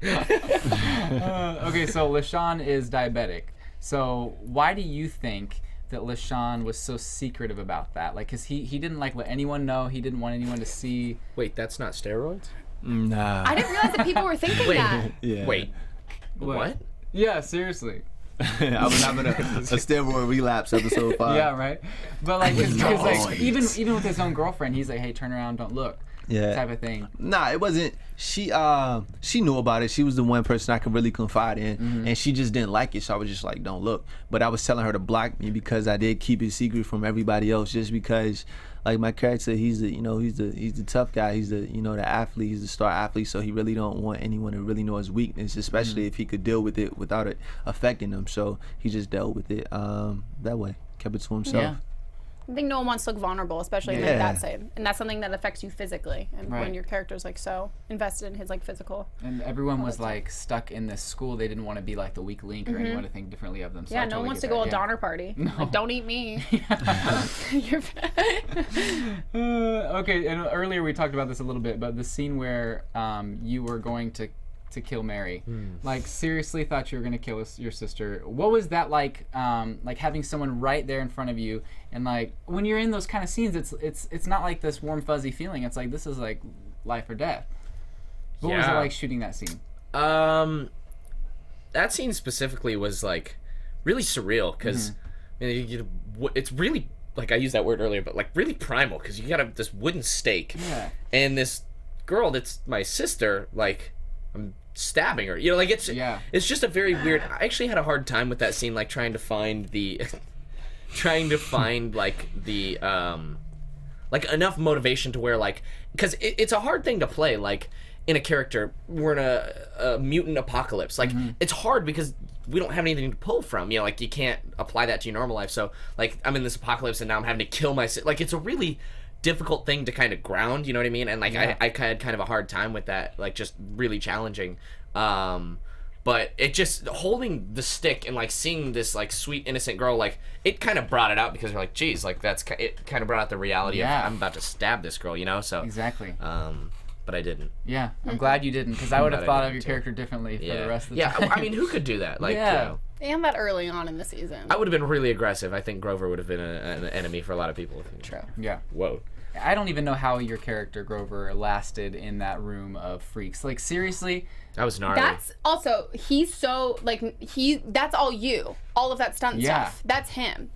Okay, so LaShawn is diabetic. So why do you think that LaShawn was so secretive about that? Like, cause he didn't like let anyone know. He didn't want anyone to see. Wait, that's not steroids? Nah. I didn't realize that people were thinking that. Yeah. Wait. What? Yeah, seriously. I was having a steroid relapse episode 5. Yeah, right. But like, cause like even with his own girlfriend, he's like, hey, turn around, don't look. Yeah. Type of thing. Nah, it wasn't. She knew about it. She was the one person I could really confide in, and she just didn't like it. So I was just like, don't look. But I was telling her to block me because I did keep it secret from everybody else, just because, like, my character, he's the tough guy. He's the the athlete. He's the star athlete. So he really don't want anyone to really know his weakness, especially if he could deal with it without it affecting him. So he just dealt with it that way, kept it to himself. Yeah. I think no one wants to look vulnerable, especially in like that side, and that's something that affects you physically. And when your character's like so invested in his like physical. And everyone was like stuck in this school. They didn't want to be like the weak link or anyone to think differently of them. So Yeah, I no totally one wants get to go that, to a Donner Party. No. Like, don't eat me. Okay, and earlier we talked about this a little bit, but the scene where you were going to kill Mary, like seriously thought you were going to kill your sister. What was that like having someone right there in front of you, and like when you're in those kind of scenes, it's not like this warm fuzzy feeling. It's like this is like life or death. What was it like shooting that scene? That scene specifically was like really surreal because it's really, like, I used that word earlier, but like really primal, because you got this wooden stake, and this girl that's my sister, like, I'm stabbing her, like it's just a very weird. I actually had a hard time with that scene, like trying to find like the like enough motivation to where, like, because it's a hard thing to play, like, in a character. We're in a mutant apocalypse, like it's hard because we don't have anything to pull from, like you can't apply that to your normal life. So like I'm in this apocalypse and now I'm having to kill myself. Like it's a really difficult thing to kind of ground, you know what I mean? And like I had kind of a hard time with that, like just really challenging. But it just, holding the stick and like seeing this like sweet innocent girl, like it kind of brought it out, because you're like, geez, like it kind of brought out the reality of I'm about to stab this girl, so Exactly. But I didn't. Yeah, I'm glad you didn't, because I would have thought of your character differently for the rest of the time. I mean, who could do that? Like, And that early on in the season. I would have been really aggressive. I think Grover would have been an enemy for a lot of people. True. Yeah. Whoa. I don't even know how your character Grover lasted in that room of freaks. Like, seriously. That was gnarly. That's also, he's so, like, that's all you. All of that stunt stuff. That's him.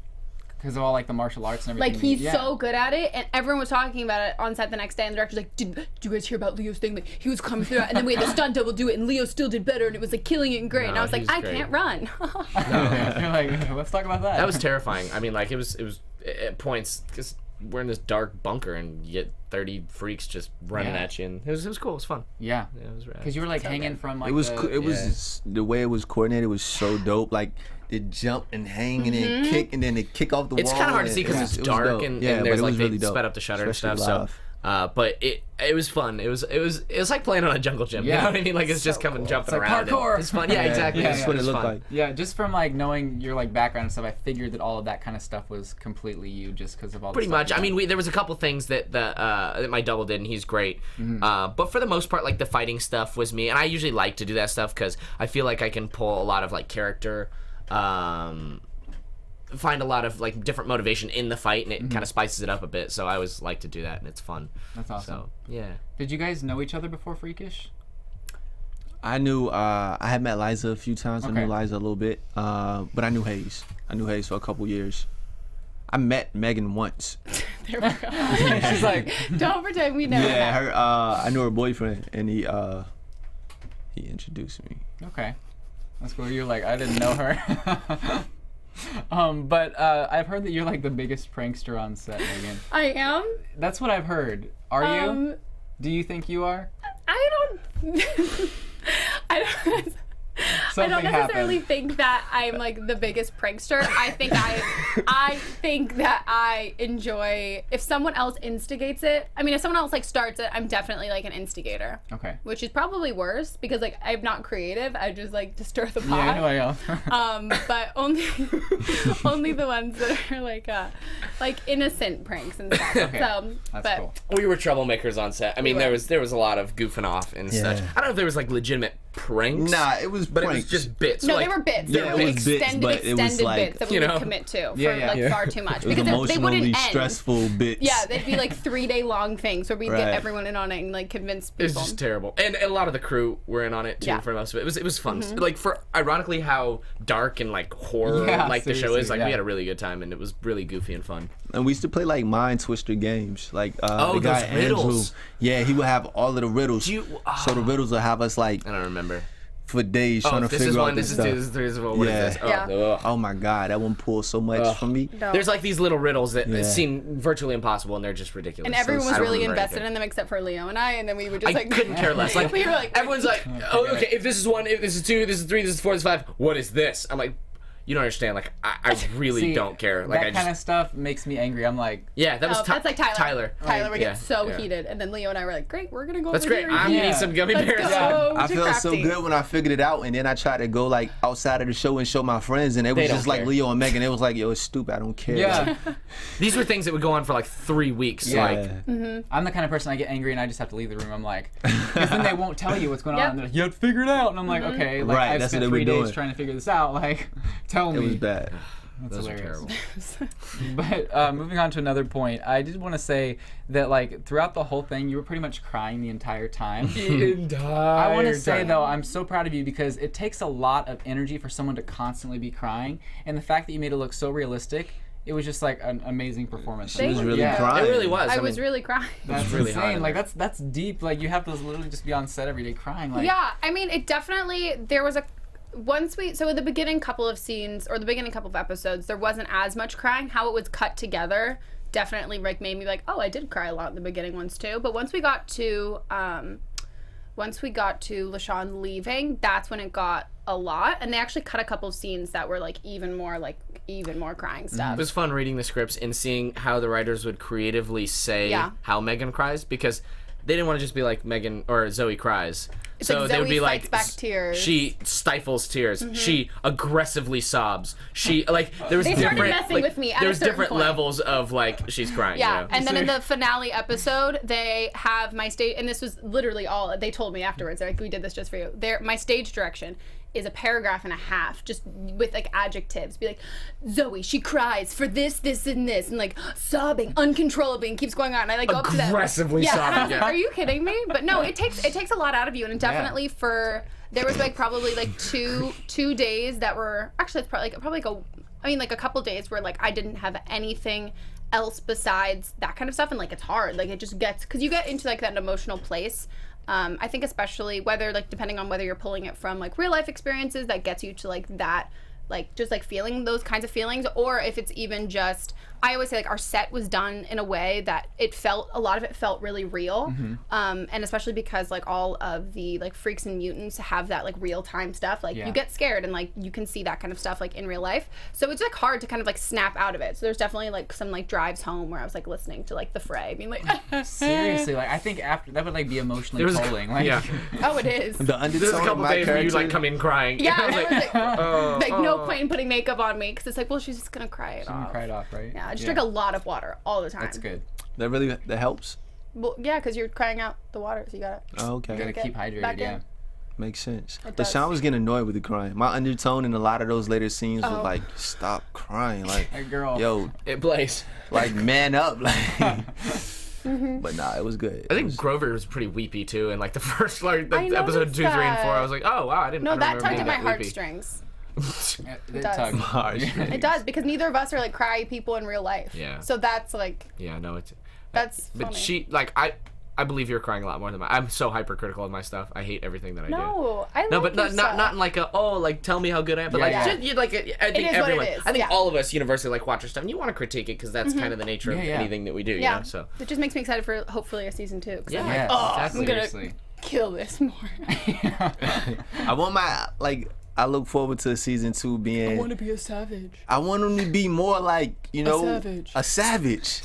Because of all, like, the martial arts and everything. Like, he's so good at it, and everyone was talking about it on set the next day, and the director's like, did you guys hear about Leo's thing? Like, he was coming through, and then we had the stunt double do it, and Leo still did better, and it was, like, killing it and great. And I was like, I can't run. You're like, let's talk about that. That was terrifying. I mean, like, it was at points, because we're in this dark bunker, and you get 30 freaks just running at you, and it was cool. It was fun. Yeah. It was rad. Because you were, like, hanging from, like, it was the way it was coordinated was so dope. Like, they jump and hang and then kick, and then they kick off the wall. It's kind of hard to see because it's dark, and there's like they sped up the shutter and stuff. So, but it was fun. It was like playing on a jungle gym. Yeah. You know what I mean? Like it's just coming jumping like around. parkour. It's fun. Yeah, exactly. That's what it looked like. Yeah, just from like knowing your like background and stuff, I figured that all of that kind of stuff was completely you, just because of all. Pretty much. I mean, there was a couple things that that my double did, and he's great. But for the most part, like the fighting stuff was me, and I usually like to do that stuff because I feel like I can pull a lot of like character. Find a lot of like different motivation in the fight, and it kind of spices it up a bit. So I always like to do that, and it's fun. That's awesome. So yeah. Did you guys know each other before Freakish? I knew I had met Liza a few times. Okay. I knew Liza a little bit, but I knew Hayes. I knew Hayes for a couple years. I met Megan once. There we go. She's like, don't pretend we never met. Her. I knew her boyfriend, and he introduced me. okay, that's cool. You're like, I didn't know her. But I've heard that you're like the biggest prankster on set, Megan. I am. That's what I've heard. Are you? Do you think you are? I don't necessarily think that I'm like the biggest prankster. I think I think that I enjoy if someone else instigates it. I mean, if someone else like starts it, I'm definitely like an instigator. Okay. Which is probably worse because like I'm not creative. I just like to stir the pot. Yeah, I know I am. But only the ones that are like innocent pranks and stuff. Okay. So, That's cool. We were troublemakers on set. I mean, there was a lot of goofing off and such. I don't know if there was like legitimate pranks. Nah, it was but pranks. it was just bits. No, like, they were bits. Yeah, They were it was bits, extended, but it was extended like, bits that we you would know. commit to for Yeah, like yeah. far too much it was because they emotionally wouldn't end. stressful bits. Yeah, they'd be like 3-day long things where we'd Right. get everyone in on it and like convince people. It was just terrible, and a lot of the crew were in on it too. Yeah. For most of it, it was fun. Like for ironically how dark and like horror Yeah, like the show is. seriously, Like yeah. we had a really good time, and it was really goofy and fun. And we used to play like mind twister games. Like the guy those riddles. Andrew, yeah, he would have all of the riddles. So the riddles would have us like I don't remember. for days trying to this figure is out one. this This is stuff. two. This is three. This is four. What is Yeah. this? Oh, Yeah. ugh. Oh my god, that one pulls so much from me. No. There's like these little riddles that Yeah. seem virtually impossible, and they're just ridiculous. And everyone I was don't really remember invested anything. in them except for Leo and I, and then we would just I like couldn't care less. Like we were like everyone's like, oh, okay, if this is 1, if this is 2, this is 3, this is 4, this is 5. What is this? I'm like, you don't understand. Like I really See, don't care. Like that I just kind of stuff makes me angry. I'm like, yeah, that was that's like Tyler. Tyler would yeah, get so yeah. heated, and then Leo and I were like, "Great, we're gonna go." That's over great. Here I'm and eating Yeah. some gummy let's bears. go I to felt so crafting. good when I figured it out, and then I tried to go like outside of the show and show my friends, and it was They don't just like care. Leo and Megan. It was like, yo, it's stupid. I don't care. yeah. These were things that would go on for like 3 weeks. Yeah. Like I'm the kind of person I get angry and I just have to leave the room. I'm like, because then they won't tell you what's going Yep. on. And they're like, you have to figure it out. And I'm like, okay, like Right, I've that's spent what they 3 were days doing. trying to figure this out. Like, tell It me. was bad. That's those are hilarious. terrible. But moving on to another point, I did want to say that like throughout the whole thing, you were pretty much crying the entire time. I want to say though, I'm so proud of you because it takes a lot of energy for someone to constantly be crying, and the fact that you made it look so realistic, it was just like an amazing performance. She was Thank really you. crying. It really was. I I was mean, really crying. That's really hot insane. in Like there. that's deep. Like you have to literally just be on set every day crying. Like Yeah, I mean, it definitely, there was so in the beginning couple of scenes, or the beginning couple of episodes, there wasn't as much crying. How it was cut together definitely like made me like, oh, I did cry a lot in the beginning ones too. But once we got to LaShawn leaving, that's when it got a lot. And they actually cut a couple of scenes that were like even more crying stuff. It was fun reading the scripts and seeing how the writers would creatively say Yeah. how Megan cries, because they didn't want to just be like Megan or Zoe cries. It's So like they would Zoe be like fights back tears. she stifles tears. She aggressively sobs. She like there was They started different messing like, with me at there a was certain different point. levels of like she's crying. Yeah, You know? and then in the finale episode, they have my stage, and this was literally all they told me afterwards. They're like, we did this just for you. My stage direction is a paragraph and a half, just with like adjectives. Be like, Zoe, she cries for this, this, and this, and like sobbing uncontrollably, and keeps going on. And I like go up to them, Aggressively yeah, sobbing, and I was like, yeah. are you kidding me? But no, it takes a lot out of you, and it definitely there was like probably like two days that were actually it's probably like a couple days where like I didn't have anything else besides that kind of stuff, and like it's hard, like it just gets, because you get into like that emotional place. I think especially whether like depending on whether you're pulling it from like real life experiences that gets you to like that, like just like feeling those kinds of feelings, or if it's even just, I always say like our set was done in a way that a lot of it felt really real, and especially because like all of the like freaks and mutants have that like real time stuff, like Yeah. you get scared and like you can see that kind of stuff like in real life, so it's like hard to kind of like snap out of it. So there's definitely like some like drives home where I was like listening to like The Fray being like seriously, like I think after that would like be emotionally There was- tolling. Like, yeah. oh, it is. The undertone There's a of couple my days where you'd like character- come in crying. Yeah, I was and like, I was like, no point in putting makeup on me, because it's like, well, she's just gonna cry it you off. cried off, right? Yeah, I just drink a lot of water all the time. That's good. that helps. Well, yeah, because you're crying out the water, so you gotta. Oh, okay. Gotta Get keep hydrated. back Yeah. in. Makes sense. It But does. Sean was getting annoyed with the crying. My undertone in a lot of those later scenes was Oh. like, stop crying. Like, Hey, girl. yo, it plays. like, man up. Like, but nah, it was good. I think Grover was pretty weepy too, and like the first like I episode 2, 3, noticed and 4, that. I was like, oh wow, I didn't. No, I that don't tugged remember at my being that weepy. heartstrings. It does. tugged. Harsh. It does, because neither of us are like cry people in real life. Yeah. So that's like Yeah, no, it's. that's. But funny. she like I believe you're crying a lot more than I'm so hypercritical of my stuff. I hate everything that I do. No, I like No, but your not in like a like tell me how good I am, but Yeah, like yeah. just, you like I think is what everyone. it is, I think yeah. all of us universally like watch our stuff, and you want to critique it because that's kind of the nature of Yeah, yeah. anything that we do. Yeah. You know? So It just makes me excited for hopefully a season 2. 'Cause I'm Yeah. like, oh, exactly. I'm gonna Seriously. kill this more. I want my, like, I look forward to season 2 being. to be a savage. I want him to be more like, you know, savage. a savage.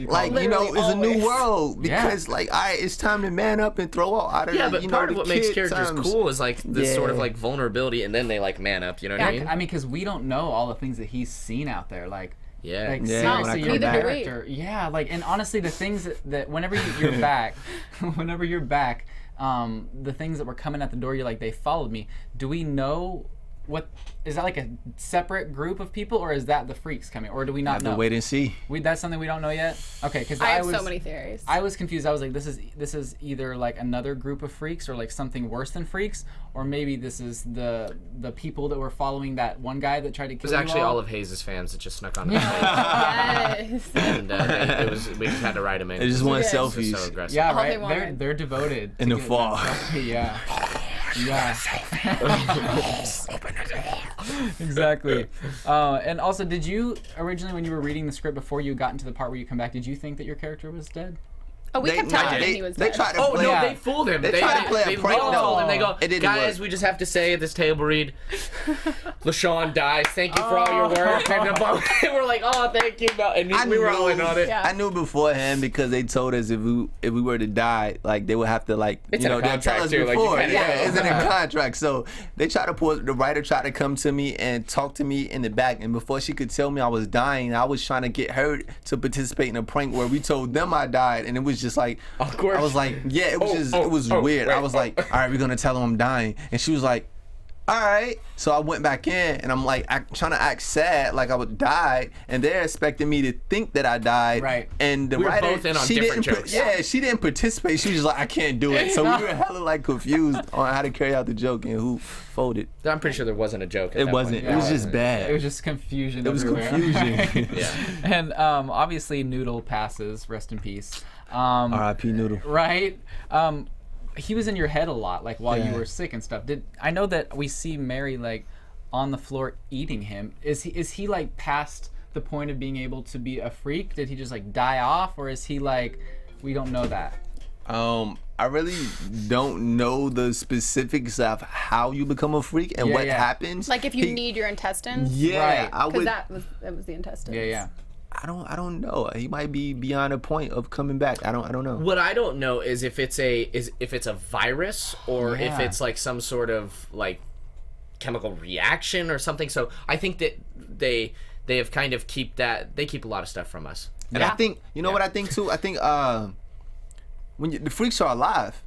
Like, you know, Literally it's a new always. world Yeah. because, like, it's time to man up and throw out of yeah, the, but you know, part of the what makes kid characters times. cool is like this sort of Yeah. like vulnerability, and then they like man up. You know what I mean? I mean, because we don't know all the things that he's seen out there. Like, Yeah. like Yeah, when I seriously, come your back. character. Yeah, like, and honestly, the things that whenever you're back, whenever you're back, the things that were coming at the door, you're like, they followed me. Do we know what is that, like a separate group of people, or is that the freaks coming, or do we not know? Have to wait and see. That's something we don't know yet. Okay, because I have so many theories. I was confused. I was like, this is either like another group of freaks, or like something worse than freaks, or maybe this is the people that were following that one guy that tried to kill. It was actually all of Hayes' fans that just snuck on. Yes. And we just had to write them in. They just want Yes. selfies. So aggressive. Yeah, All they right. wanted. They're devoted In to the getting fall. that selfie, yeah. Yeah. Exactly. And also, did you originally, when you were reading the script before you got into the part where you come back, did you think that your character was dead? Oh, we kept telling him he was They dead. tried to Oh play. no, Yeah. they fooled him. They tried to play a they prank. all told him. They go, It didn't guys, work. we just have to say at this table read, LaShawn dies. Thank you for all your work. And we're like, oh, thank you. And we were all in on it. Yeah. I knew beforehand because they told us if we were to die, like they would have to like It's you in a know they'll tell contract, us too, like, you before. kinda Yeah, know. it's in a contract. So they tried to pull. The writer tried to come to me and talk to me in the back, and before she could tell me I was dying, I was trying to get her to participate in a prank where we told them I died, and it was just like Awkward. I was like, yeah, it was it was weird. I was like, all right, we're gonna tell them I'm dying, and she was like, all right. So I went back in, and I'm like trying to act sad, like I would die, and they're expecting me to think that I died. Right. And the We were writer, both in on she different didn't jokes. she didn't participate. She was just like, I can't do it. So we were hella like confused on how to carry out the joke and who folded. I'm pretty sure there wasn't a joke. At It that wasn't. Point. It was just bad. It was just confusion. It was everywhere. confusion. Yeah. And obviously, Noodle passes. Rest in peace. R.I.P. Noodle. Right? He was in your head a lot, like while you Yeah. were sick and stuff. I know that we see Mary like on the floor eating him. Is he like past the point of being able to be a freak? Did he just like die off, or is he like, we don't know that? I really don't know the specifics of how you become a freak and Yeah, what yeah. happens. Like if you need your intestines. Yeah, Right. I Because would. that was the intestines. Yeah. I don't know. He might be beyond a point of coming back. I don't know. What I don't know is if it's a virus or if Yeah. it's like some sort of like chemical reaction or something. So I think that they have kind of keep a lot of stuff from us. And I Yeah. think what I think too. I think when the freaks are alive.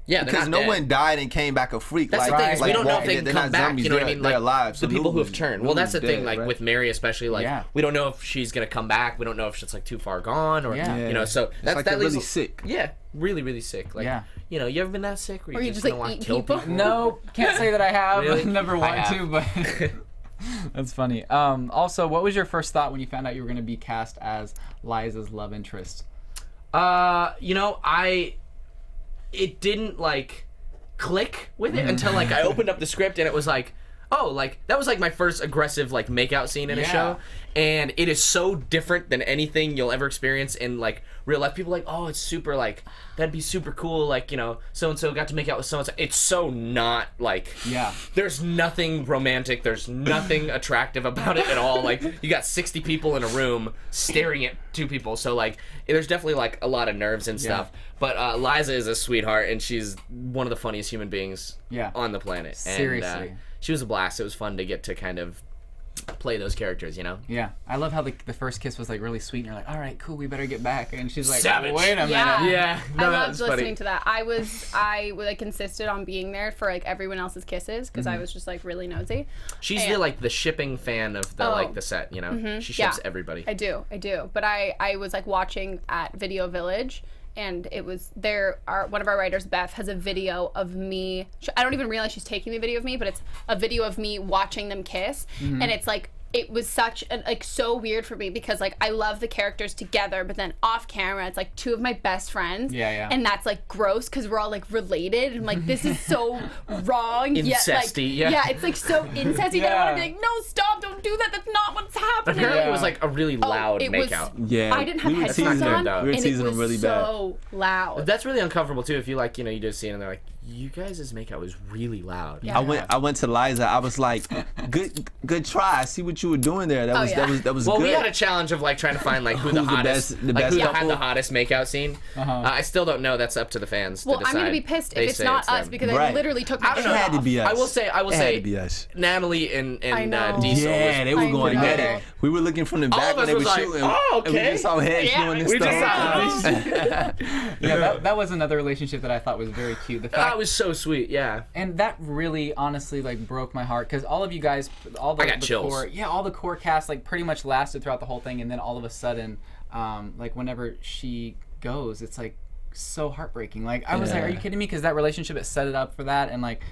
Yeah, they're Because not no dead. one died and came back a freak. That's like, the thing. Is we don't know if they they're can not come back. zombies, You know what I mean? They're Like alive. So the people who have Noodle's- turned. Well, that's the Noodle's thing. dead, Like right? with Mary, especially, like Yeah. we don't know if she's gonna come back. We don't know if she's like too far gone or Yeah. you know. So It's like they're leaves really sick. Yeah, really, really sick. Like Yeah. you know, you ever been that sick where Or you you just just, gonna like, want to eat kill people? people? No, can't say that I have. Really? Never I want have. to, but that's funny. Also, what was your first thought when you found out you were going to be cast as Liza's love interest? You know, it didn't like click with it until like I opened up the script and it was like, oh, like that was like my first aggressive like makeout scene in a Yeah. show, and it is so different than anything you'll ever experience in like real life. People are like, oh, it's super like that'd be super cool, like, you know, so and so got to make out with so and so. It's so not like, Yeah. there's nothing romantic, there's nothing attractive about it at all. Like you got 60 people in a room staring at two people, so like there's definitely like a lot of nerves and stuff. But Liza is a sweetheart, and she's one of the funniest human beings Yeah. on the planet. Seriously. And she was a blast. It was fun to get to kind of play those characters, you know? Yeah, I love how the first kiss was like really sweet, and you're like, all right, cool, we better get back. And she's like, Savage. wait a minute. Yeah. Yeah, no, I that loved was listening funny. to that. I like insisted on being there for like everyone else's kisses because I was just like really nosy. She's And- the shipping fan of the Oh. like the set, you know? She ships everybody. I do. But I was like watching at Video Village, and it was one of our writers, Beth, has a video of me. I don't even realize she's taking the video of me, but it's a video of me watching them kiss, and it's like. It was so weird for me because like I love the characters together, but then off camera it's like two of my best friends. Yeah. And that's like gross because we're all like related, and like this is so wrong. Yet, like, Incesty, yeah. yeah, it's like so incesty that I want to Yeah. be like, no, stop, don't do that. That's not what's happening. Apparently Yeah. it was like a really loud it was- makeout. Yeah, I didn't have we were headphones teasing on, them. We were and teasing it them was really bad. so loud. That's really uncomfortable too if you like, you know, you do a scene and they're like, you guys' makeout was really loud. Yeah. I went to Liza. I was like, good try. I see what you were doing there. That was yeah. that was Well, good. we had a challenge of like trying to find like who the Who's the hottest, best- the best who had couple? the hottest makeout scene. I still don't know. That's up to the fans Well, to decide. I'm gonna be pissed They if it's say not us them. because I Right. literally took my It shirt had to off. be us. I will say, It had to be us. Natalie and I know. Diesel. Yeah, they were I going know. at it. We were looking from the All back of when us they were was like, shooting. "Oh, And we okay." just saw heads Yeah, doing this we just stuff. Yeah, that was another relationship that I thought was very cute. The fact, That was so sweet. Yeah. and that really, honestly, like broke my heart because all of you guys, all the, I got the chills. core, all the core cast, like pretty much lasted throughout the whole thing, and then all of a sudden, like whenever she goes, it's like so heartbreaking. Like I was like, Yeah. are you kidding me? Because that relationship, it set it up for that, and like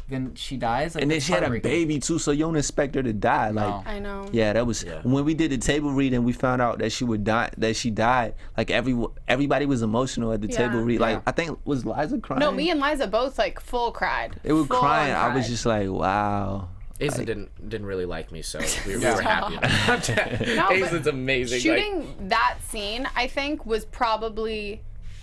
then she dies. Like, And then it's she had a heartbreaking. baby too, so you don't expect her to die. Like, No. I know. yeah, that was Yeah. when we did the table read and we found out that she would die. That she died. Like everybody was emotional at the Yeah. table read. Like Yeah. I think was Liza crying. No, me and Liza both like full cried. They were Full crying. on I was cried. just like, wow. Aislinn didn't really like me, so we Yeah. were happy about that. No, but Aislinn's amazing. Shooting that scene, I think, was probably.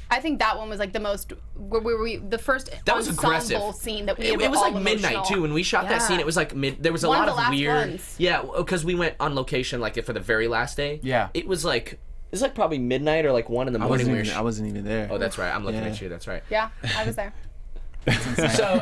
I think that one was like the most where we the first That was aggressive. ensemble scene that we It were was all like midnight emotional. too. When we shot that Yeah. scene, it was like there was a One of lot the of last weird. ones. Yeah, because we went on location like for the very last day. Yeah. It was like probably midnight or like 1 in the I morning. wasn't even there. Oh, that's right. I'm looking Yeah. at you. That's right. Yeah, I was there. So,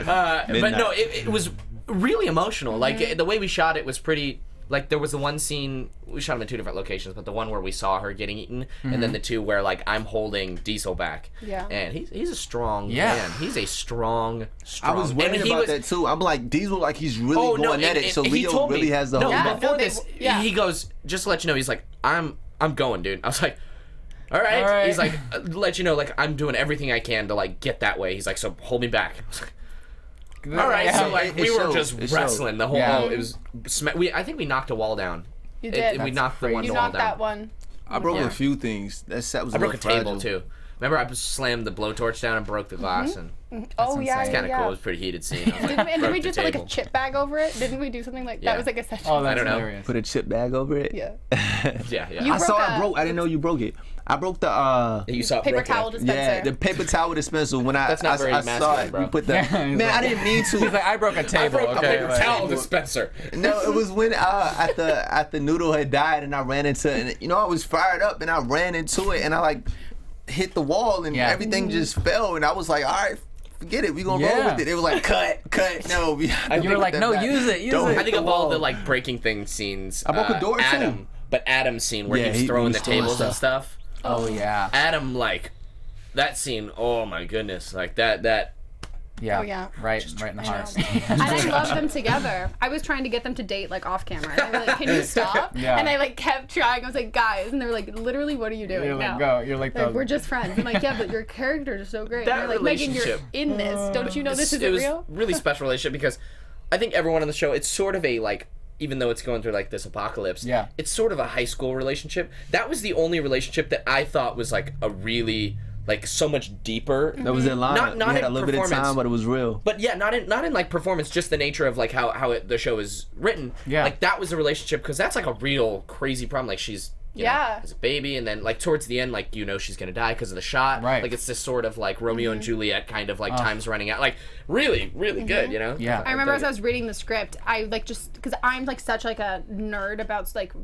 but Midnight. no, it was really emotional. Like Mm-hmm. the way we shot it was pretty. Like there was the one scene we shot them in 2 different locations, but the one where we saw her getting eaten, and then the 2 where like I'm holding Diesel back. Yeah. And he's a strong Yeah. man. He's a strong. I was and worried he about was- that too. I'm like, Diesel, like he's really Oh going no! at it. So he Leo told me, really has the no, whole. Yeah. before No, they- this, yeah. he goes, just to let you know, he's like, I'm going, dude. I was like, all right. All right. He's like, let you know, like I'm doing everything I can to like get that way. He's like, so hold me back. I was like, all right. Yeah. So like it we were showed. just It showed. wrestling the whole. Yeah. It was. I think we knocked a wall down. You did. We knocked the crazy. one You wall knocked down. that one. I broke Yeah. a few things. That set was I broke a little table fragile. too. Remember, I slammed the blowtorch down and broke the glass, and Oh yeah, insane. yeah, kind of yeah. cool. It was a pretty heated scene. I was like, Didn't we, and did we broke the just put like a table. chip bag over it? Didn't we do something like Yeah. that? Was like a session. Oh, that's don't know. hilarious. Put a chip bag over it. Yeah. Yeah, yeah. You I saw broke I a- broke. I didn't know you broke it. I broke the You saw it Paper broken towel after. dispenser. yeah, the paper towel dispenser. When That's not very I saw masculine, it, bro. we put the Yeah, he's man. like- I didn't mean to. He's like, I broke a table. I broke okay, a paper like- towel dispenser. No, it was when at the noodle had died and I ran into and you know I was fired up and I ran into it and I like hit the wall and Yeah. everything just fell and I was like, all right, forget it, we gonna roll Yeah. with it. It was like cut. No, we have to You were put like, that no, back. use it, use Don't it. hit I think the of all wall. the like breaking things scenes. I broke a door, too. Adam, but Adam's scene where Yeah, he's he throwing was the throwing tables and stuff. stuff. Oh yeah. Adam like that scene. Oh my goodness, like that. Yeah. Oh, yeah. Right in the I heart. know. And I love them together. I was trying to get them to date like off camera. And they were like, "Can you stop?" Yeah. And I like kept trying. I was like, "Guys," and they were like, "Literally, what are you doing You're like, now?" go. You're like Like, the. we're just friends. I'm like, "Yeah, but your characters are so great." That And they're like, "Megan, you're relationship. in this. Don't you know this it isn't was real?" really special relationship because I think everyone on the show, it's sort of a like, even though it's going through like this apocalypse, Yeah. it's sort of a high school relationship. That was the only relationship that I thought was like a really like so much deeper. That was in line. Not we had in a little bit of performance. time, but it was real. But yeah, not in like performance, just the nature of like how the show is written. Yeah. Like that was a relationship because that's like a real crazy problem. Like she's you know, Yeah. has a baby, and then like towards the end, like you know she's gonna die because of the shot. Right. Like it's this sort of like Romeo and Juliet kind of like time's running out. Like really, really good. You know. Yeah. I remember dug as I was reading the script, I like just because I'm like such like a nerd about like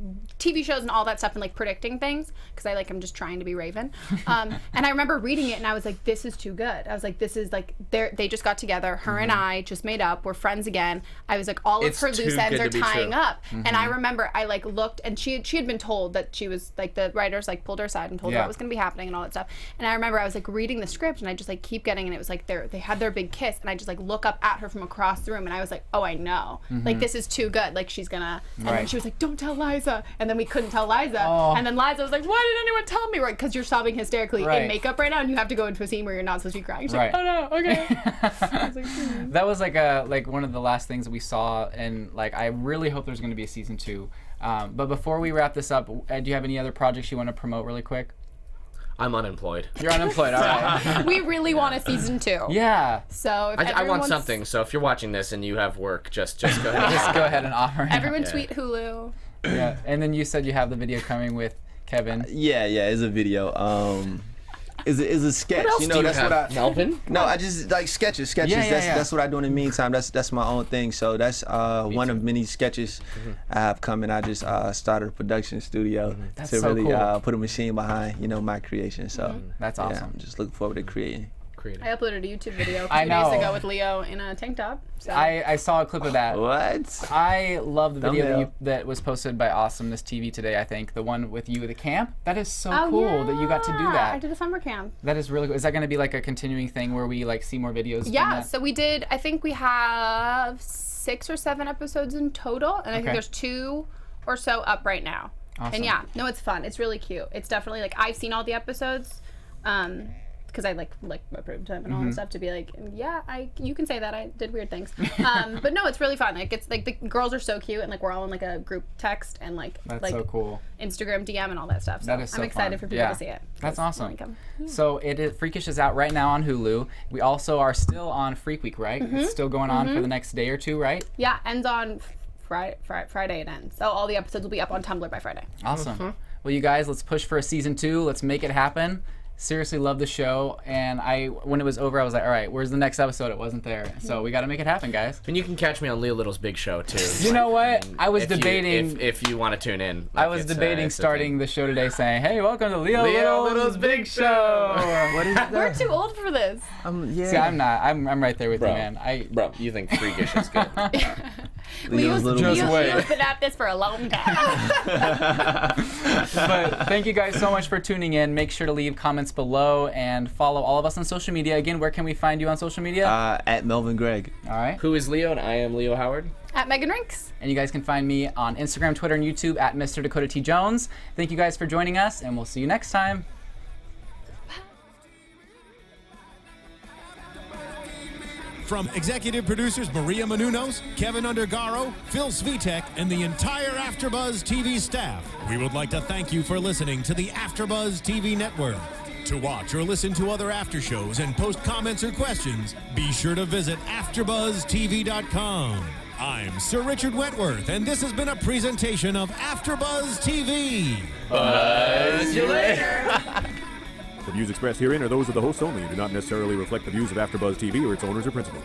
TV shows and all that stuff and like predicting things because I'm just trying to be Raven. And I remember reading it and I was like, this is too good. I was like, this is like they just got together. Her and I just made up. We're friends again. I was like, all of It's her too loose ends good are to be tying true. up. And I remember I like looked and she had been told that she was like the writers like pulled her aside and told her Yeah. what was going to be happening and all that stuff. And I remember I was like reading the script and I just like keep getting and it was like they had their big kiss and I just like look up at her from across the room and I was like, oh, I know, like this is too good, like she's gonna. And then Right. she was like, don't tell Liza, and then we couldn't tell Liza, Oh. and then Liza was like, why didn't anyone tell me? Right, because you're sobbing hysterically Right. in makeup right now and you have to go into a scene where you're not supposed to be crying. She's Right. like, oh no, okay. I was like, That was like one of the last things that we saw, and like I really hope there's going to be a season 2. But before we wrap this up, do you have any other projects you want to promote really quick? I'm unemployed. You're unemployed, all right. we really want a season 2. Yeah. So if I want everyone's- something. So if you're watching this and you have work, just go ahead. Just go ahead and offer. Everyone Yeah. tweet Hulu. Yeah. And then you said you have the video coming with Kevin. Yeah, it's a video. is a sketch. What else do you that's have, what I. Melvin? No, I just like sketches. That's what I do in the meantime. That's my own thing. So that's one of many sketches I have coming. I just started a production studio That's to so really cool. put a machine behind my creation. So That's yeah, awesome. I'm just looking forward to creating. I uploaded a YouTube video I 2 days know. ago with Leo in a tank top. So. I saw a clip of that. What? I love the video Thumbnail. that was posted by Awesomeness TV today, I think. The one with you at the camp. That is so Oh, cool that you got to do yeah. that. I did a summer camp. That is really cool. Is that going to be like a continuing thing where we like see more videos? from Yeah, that? so we did, I think we have 6 or 7 episodes in total, and I think Okay. there's 2 or so up right now. Awesome. And yeah, no, it's fun. It's really cute. It's definitely like, I've seen all the episodes, because I like approved him and all that stuff to be like, yeah, you can say that I did weird things. But no, it's really fun. Like it's like the girls are so cute, and like we're all in like a group text and like That's so cool. Instagram DM and all that stuff. So That is so I'm excited fun. for people Yeah. to see it. That's 'cause I awesome. like 'em. So Freakish is out right now on Hulu. We also are still on Freak Week, right? It's still going on for the next day or two, right? Yeah, ends on Friday. It ends. So all the episodes will be up on Tumblr by Friday. Awesome. Well, you guys, let's push for a season 2. Let's make it happen. Seriously love the show, and when it was over, I was like, all right, where's the next episode? It wasn't there, so we got to make it happen, guys. And you can catch me on Leo Little's Big Show too. You know what? I was If you- debating. if you want to tune in. I was debating it's a starting thing. the show today, saying, "Hey, welcome to Leo Leo Little's Little's Big Show." What is that? We're too old for this. Yeah. See, I'm not. I'm right there with you, Bro. man. Bro, you think Freakish is good? Leo's little Just boy. wait. Leo's been at this for a long time. But thank you guys so much for tuning in. Make sure to leave comments below and follow all of us on social media. Again, where can we find you on social media? At Melvin Gregg. All right. Who is Leo? And I am Leo Howard. At Megan Rinks. And you guys can find me on Instagram, Twitter, and YouTube at Mr. Dakota T. Jones. Thank you guys for joining us, and we'll see you next time. From executive producers Maria Menounos, Kevin Undergaro, Phil Svitek, and the entire AfterBuzz TV staff, we would like to thank you for listening to the AfterBuzz TV network. To watch or listen to other after shows and post comments or questions, be sure to visit AfterBuzzTV.com. I'm Sir Richard Wentworth, and this has been a presentation of AfterBuzz TV. Buzz you later. The views expressed herein are those of the hosts only and do not necessarily reflect the views of AfterBuzz TV or its owners or principals.